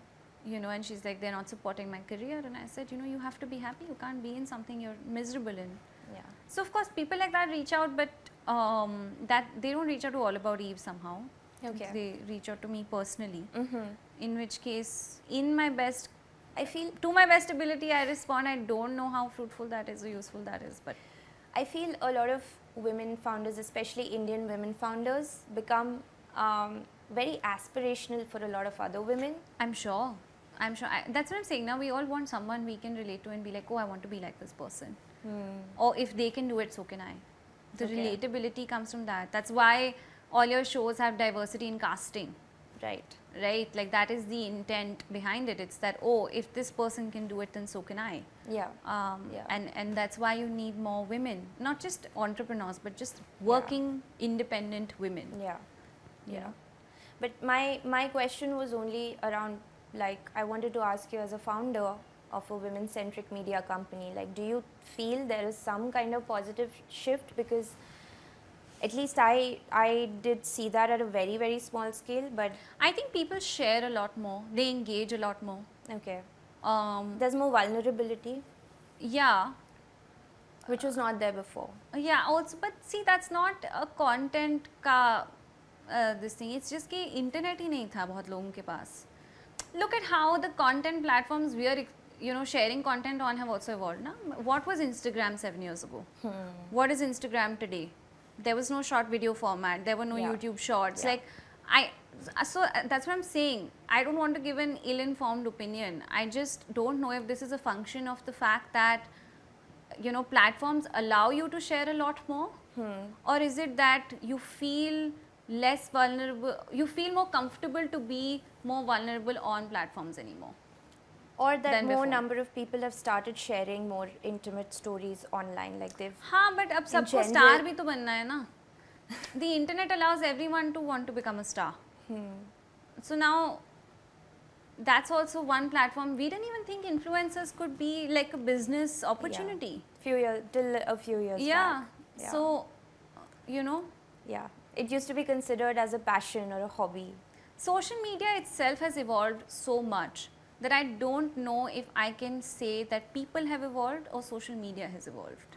You know, and she's like, they're not supporting my career. And I said, you know, you have to be happy. You can't be in something you're miserable in. Yeah. So, of course, people like that reach out, but that they don't reach out to All About Eve somehow. Okay. They reach out to me personally. In which case, in my best, I feel, to my best ability, I respond. I don't know how fruitful that is or useful that is, but I feel a lot of women founders, especially Indian women founders, become very aspirational for a lot of other women. I'm sure. That's what I'm saying. Now we all want someone we can relate to and be like, oh, I want to be like this person. Or if they can do it, so can I. The relatability comes from that. That's why all your shows have diversity in casting. Right. Right? Like that is the intent behind it. It's that, oh, if this person can do it, then so can I. Yeah. And that's why you need more women. Not just entrepreneurs, but just working independent women. Yeah. But my question was only around, like, I wanted to ask you as a founder of a women-centric media company, like, do you feel there is some kind of positive shift? Because at least I did see that at a very, very small scale, but I think people share a lot more. They engage a lot more. Okay. There's more vulnerability. Yeah. Which was not there before. Yeah, also, but see, that's not a content ka this thing. It's just कि internet ही नहीं था बहुत लोगों के पास. Look at how the content platforms we are, you know, sharing content on have also evolved. Na? What was Instagram 7 years ago? What is Instagram today? There was no short video format. There were no YouTube shorts. Like, so that's what I'm saying. I don't want to give an ill-informed opinion. I just don't know if this is a function of the fact that, you know, platforms allow you to share a lot more, or is it that you feel less vulnerable, you feel more comfortable to be more vulnerable on platforms anymore? Or that more number of people have started sharing more intimate stories online, like they've. हाँ, but अब सबको star भी तो बनना है ना. The internet allows everyone to want to become a star. So now, that's also one platform. We didn't even think influencers could be like a business opportunity. Till a few years back. Yeah. So, you know. Yeah. It used to be considered as a passion or a hobby. Social media itself has evolved so much that I don't know if I can say that people have evolved or social media has evolved.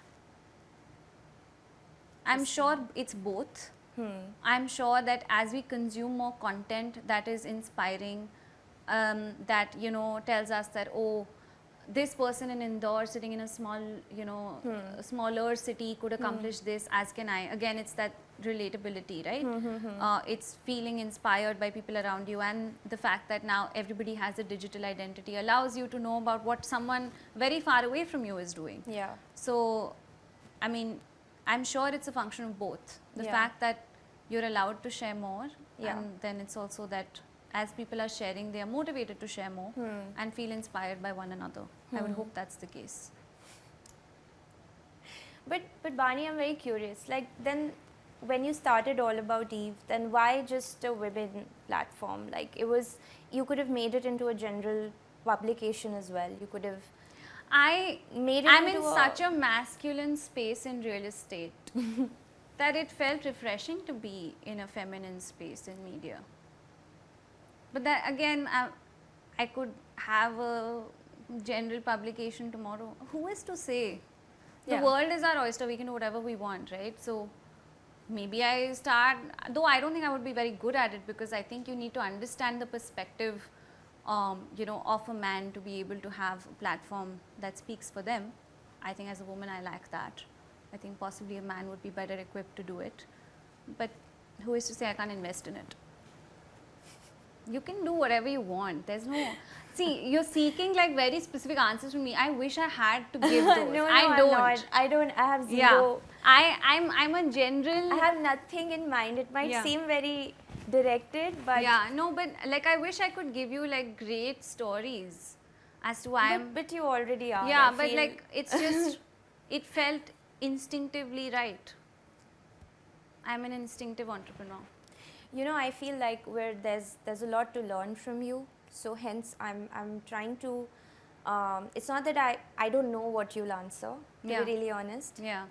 I'm sure it's both. I'm sure that as we consume more content that is inspiring, that, you know, tells us that, oh, this person in Indore sitting in a small, you know, smaller city could accomplish this, as can I. Again, it's that relatability, right? It's feeling inspired by people around you, and the fact that now everybody has a digital identity allows you to know about what someone very far away from you is doing. Yeah. So, I mean, I'm sure it's a function of both. The fact that you're allowed to share more, and then it's also that as people are sharing, they are motivated to share more and feel inspired by one another. I would hope that's the case. But Bani, I'm very curious. Like, then when you started All About Eve, then why just a women platform? Like, it was, you could have made it into a general publication as well. You could have made it I'm in such a masculine space in real estate that it felt refreshing to be in a feminine space in media. But that again, I could have a general publication tomorrow. Who is to say? The world is our oyster. We can do whatever we want, right? So maybe I start, though I don't think I would be very good at it, because I think you need to understand the perspective, you know, of a man to be able to have a platform that speaks for them. I think as a woman, I lack that. I think possibly a man would be better equipped to do it. But who is to say I can't invest in it? You can do whatever you want. There's no... See, you're seeking like very specific answers from me. I wish I had to give those. No, I don't. I don't. I have zero. Yeah. I'm a general... I have nothing in mind. It might seem very directed, but... Yeah, no, but like I wish I could give you like great stories as to why But you already are. Yeah, but like it's just... it felt instinctively right. I'm an instinctive entrepreneur. You know, I feel like there's a lot to learn from you. So hence, I'm trying to. It's not that I don't know what you'll answer. To be really honest. Yeah.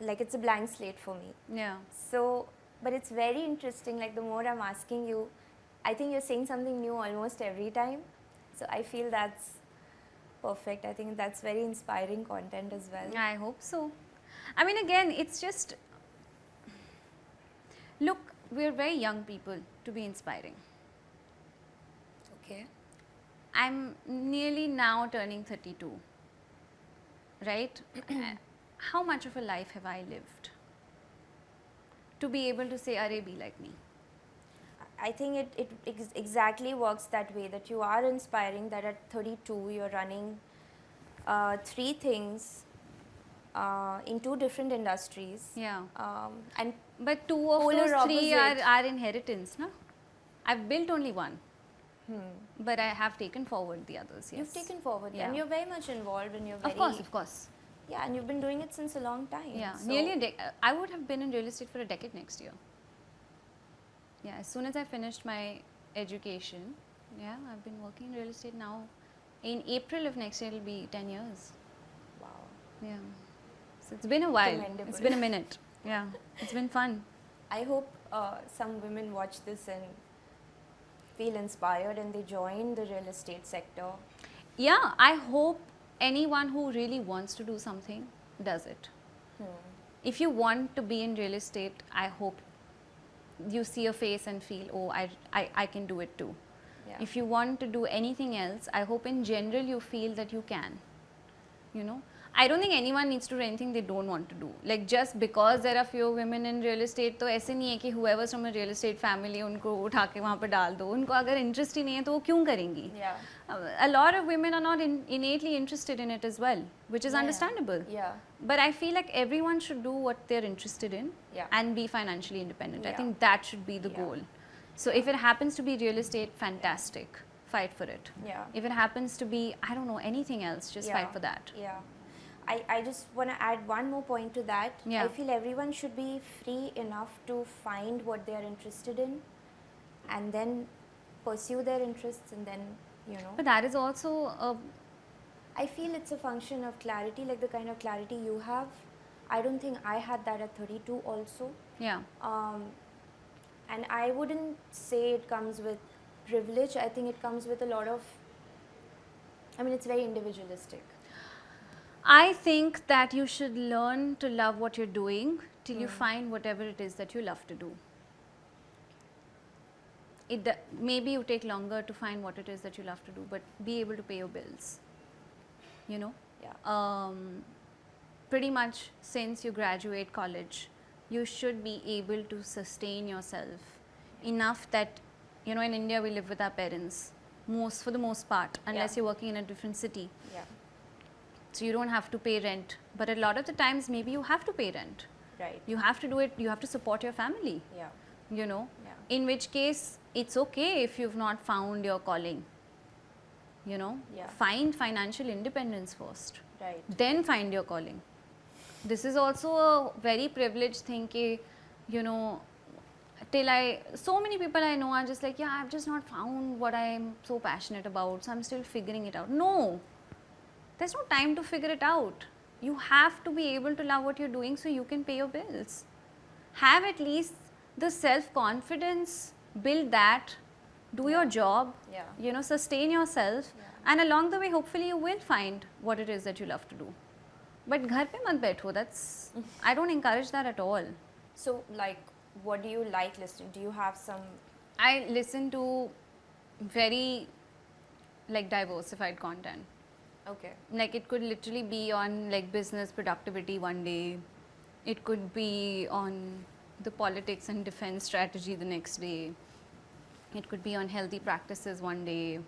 Like it's a blank slate for me. Yeah. So, but it's very interesting. Like the more I'm asking you, I think you're saying something new almost every time. So I feel that's perfect. I think that's very inspiring content as well. I hope so. I mean, again, it's just. Look, we're very young people to be inspiring. Okay. I'm nearly now turning 32, right? How much of a life have I lived to be able to say, "Arey, be like me"? I think it exactly works that way, that you are inspiring, that at 32 you're running 3 things in 2 different industries. Yeah. But 2 of those 3 are inheritance, no? I've built only 1. But I have taken forward the others, yes. You've taken forward, and you're very much involved, and you're very... Of course. Yeah, and you've been doing it since a long time. Yeah, so nearly a decade. I would have been in real estate for a decade next year. Yeah, as soon as I finished my education, I've been working in real estate now. In April of next year, it'll be 10 years. Wow. Yeah. So it's been a while. Commendable. It's been a minute. Yeah, it's been fun. I hope some women watch this and feel inspired and they join the real estate sector. Yeah, I hope anyone who really wants to do something does it. If you want to be in real estate, I hope you see a face and feel, oh, I can do it too. Yeah. If you want to do anything else, I hope in general you feel that you can. You know, I don't think anyone needs to do anything they don't want to do. Like just because there are few women in real estate, तो ऐसे नहीं है कि whoever's from a real estate family उनको उठा के वहाँ पर डाल दो. उनको अगर interest ही नहीं है तो वो क्यों करेंगी? Yeah. A lot of women are not innately interested in it as well, which is understandable. Yeah. But I feel like everyone should do what they're interested in and be financially independent. I think that should be the goal. So if it happens to be real estate, fantastic. Fight for it. Yeah. If it happens to be, I don't know, anything else, just fight for that. Yeah. I just want to add one more point to that. Yeah. I feel everyone should be free enough to find what they are interested in and then pursue their interests and then, you know. But that is also I feel it's a function of clarity, like the kind of clarity you have. I don't think I had that at 32 also. Yeah. And I wouldn't say it comes with privilege. I think it comes with a lot of, I mean, it's very individualistic. I think that you should learn to love what you're doing till you find whatever it is that you love to do. Maybe you take longer to find what it is that you love to do, but be able to pay your bills. You know? Yeah. Pretty much since you graduate college, you should be able to sustain yourself enough that, you know, in India we live with our parents for the most part, unless you're working in a different city. Yeah. So you don't have to pay rent, but a lot of the times maybe you have to pay rent. Right. You have to do it, you have to support your family. Yeah. You know? Yeah. In which case, it's okay if you've not found your calling. You know? Yeah. Find financial independence first. Right. Then find your calling. This is also a very privileged thing, you know, so many people I know are just like, yeah, I've just not found what I'm so passionate about, so I'm still figuring it out. No, there's no time to figure it out. You have to be able to love what you're doing so you can pay your bills. Have at least the self-confidence, build that, do your job, you know, sustain yourself, and along the way, hopefully you will find what it is that you love to do. But ghar pe mat baitho, that's, I don't encourage that at all. So, like, what do you like listening? Do you have some? I listen to very like diversified content. Okay. Like it could literally be on like business productivity one day. It could be on the politics and defense strategy the next day. It could be on healthy practices one day.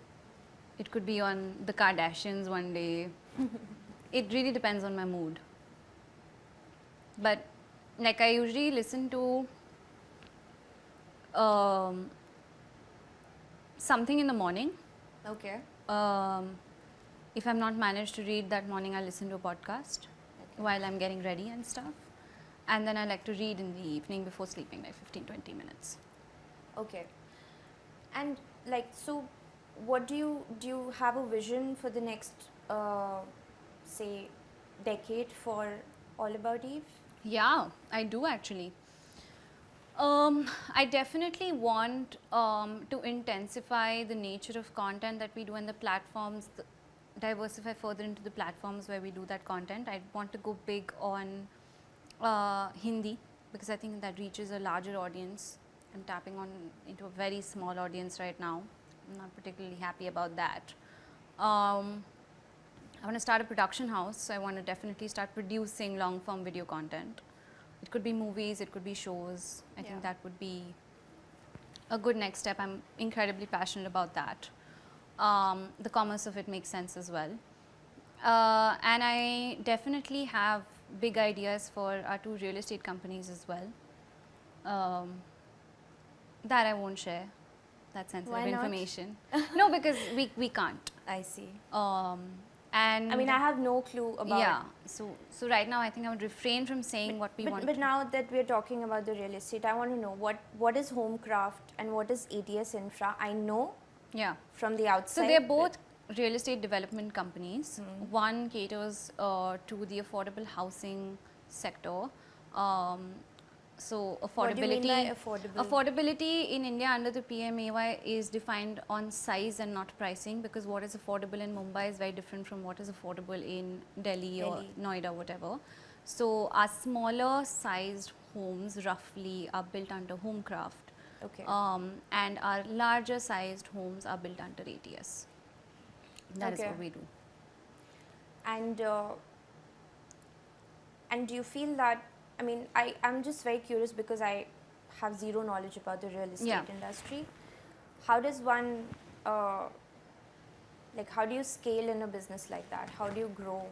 It could be on the Kardashians one day. It really depends on my mood. But like I usually listen to something in the morning. Okay. If I'm not managed to read that morning, I listen to a podcast while I'm getting ready and stuff. And then I like to read in the evening before sleeping, like 15-20 minutes. Okay. And like, so what do you have a vision for the next, say, decade for All About Eve? Yeah, I do actually. I definitely want to intensify the nature of content that we do in the platforms, diversify further into the platforms where we do that content. I want to go big on Hindi because I think that reaches a larger audience. I'm tapping into a very small audience right now. I'm not particularly happy about that. I want to start a production house, so I want to definitely start producing long-form video content. It could be movies, it could be shows. I think that would be a good next step. I'm incredibly passionate about that. The commerce of it makes sense as well. And I definitely have big ideas for our 2 real estate companies as well. That I won't share. That's sensitive information. No, because we can't. I see. And I mean, I have no clue about. Yeah. So right now, I think I would refrain from saying what we want. But now that we're talking about the real estate, I want to know what is Homecraft and what is ATS Infra. I know. Yeah. From the outside. So they're both real estate development companies. One caters to the affordable housing sector. So affordability. What do you mean by affordable? Affordability in India under the PMAY is defined on size and not pricing, because what is affordable in Mumbai is very different from what is affordable in Delhi or Noida, whatever. So our smaller sized homes roughly are built under Homecraft. Okay. And our larger sized homes are built under ATS. That is what we do. And do you feel that, I mean, I'm just very curious because I have zero knowledge about the real estate industry. How does one, like, how do you scale in a business like that? How do you grow?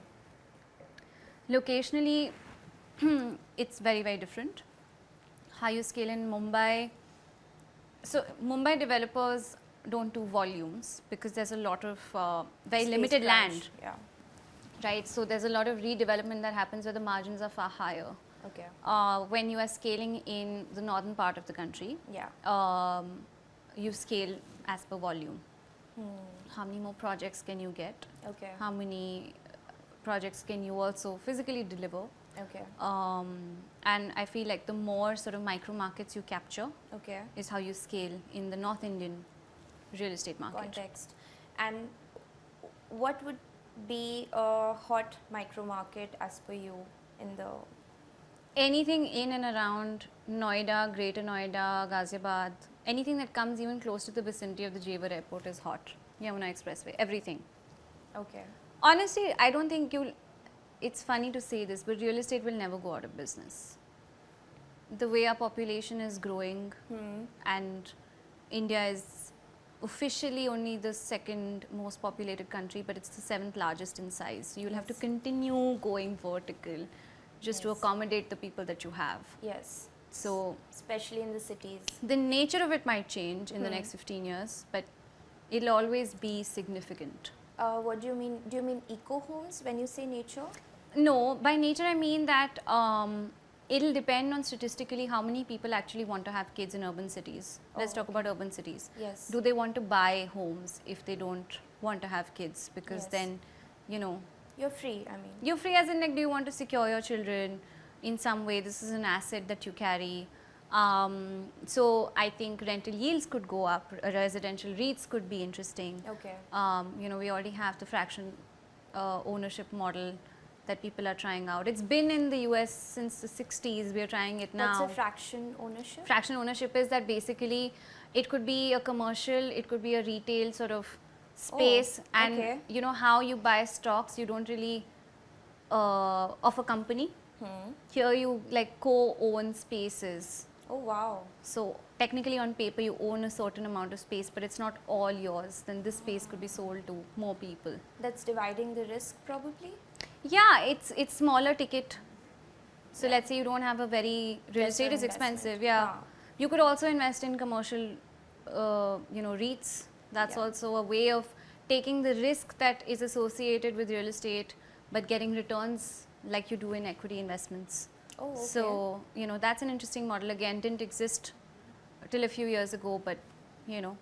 Locationally, it's very, very different. How you scale in Mumbai. So Mumbai developers don't do volumes because there's a lot of very limited land. Yeah. Right. So there's a lot of redevelopment that happens where the margins are far higher. Okay. When you are scaling in the northern part of the country, you scale as per volume. How many more projects can you get? Okay. How many projects can you also physically deliver? Okay. And I feel like the more sort of micro markets you capture is how you scale in the North Indian real estate market. Context. And what would be a hot micro market as per you in the... Anything in and around Noida, Greater Noida, Ghaziabad, anything that comes even close to the vicinity of the Jewar Airport is hot. Yamuna Expressway, everything. Okay. Honestly, I don't think it's funny to say this, but real estate will never go out of business. The way our population is growing and India is officially only the 2nd most populated country, but it's the 7th largest in size. So you'll have to continue going vertical just to accommodate the people that you have. Yes. So especially in the cities. The nature of it might change in the next 15 years, but it'll always be significant. What do you mean? Do you mean eco homes when you say nature? No, by nature I mean that it'll depend on statistically how many people actually want to have kids in urban cities. Let's talk about urban cities. Yes. Do they want to buy homes if they don't want to have kids? Because then, you know, you're free, I mean. You're free as in, like, do you want to secure your children in some way? This is an asset that you carry. So I think rental yields could go up, residential REITs could be interesting. Okay. You know, we already have the fraction ownership model that people are trying out. It's been in the US since the 60s. We are trying it now. What's a fraction ownership? Fraction ownership is that basically it could be a commercial, it could be a retail sort of space, and you know how you buy stocks, you don't really of a company. Here you like co-own spaces. Oh wow. So technically on paper you own a certain amount of space, but it's not all yours. Then this space could be sold to more people. That's dividing the risk probably? Yeah, it's smaller ticket. So let's say you don't have a very, real estate is expensive. Yeah. You could also invest in commercial, you know, REITs. That's also a way of taking the risk that is associated with real estate, but getting returns like you do in equity investments. Oh, okay. So, you know, that's an interesting model. Again, didn't exist till a few years ago, but, you know,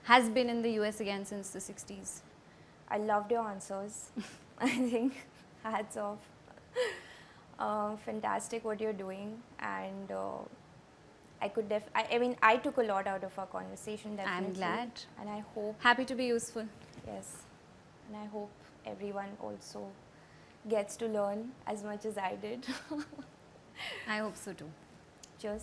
has been in the US again since the 60s. I loved your answers. I think hats off. Fantastic what you're doing, and I mean, I took a lot out of our conversation, definitely. I'm glad. And I hope... Happy to be useful. Yes. And I hope everyone also gets to learn as much as I did. I hope so too. Cheers.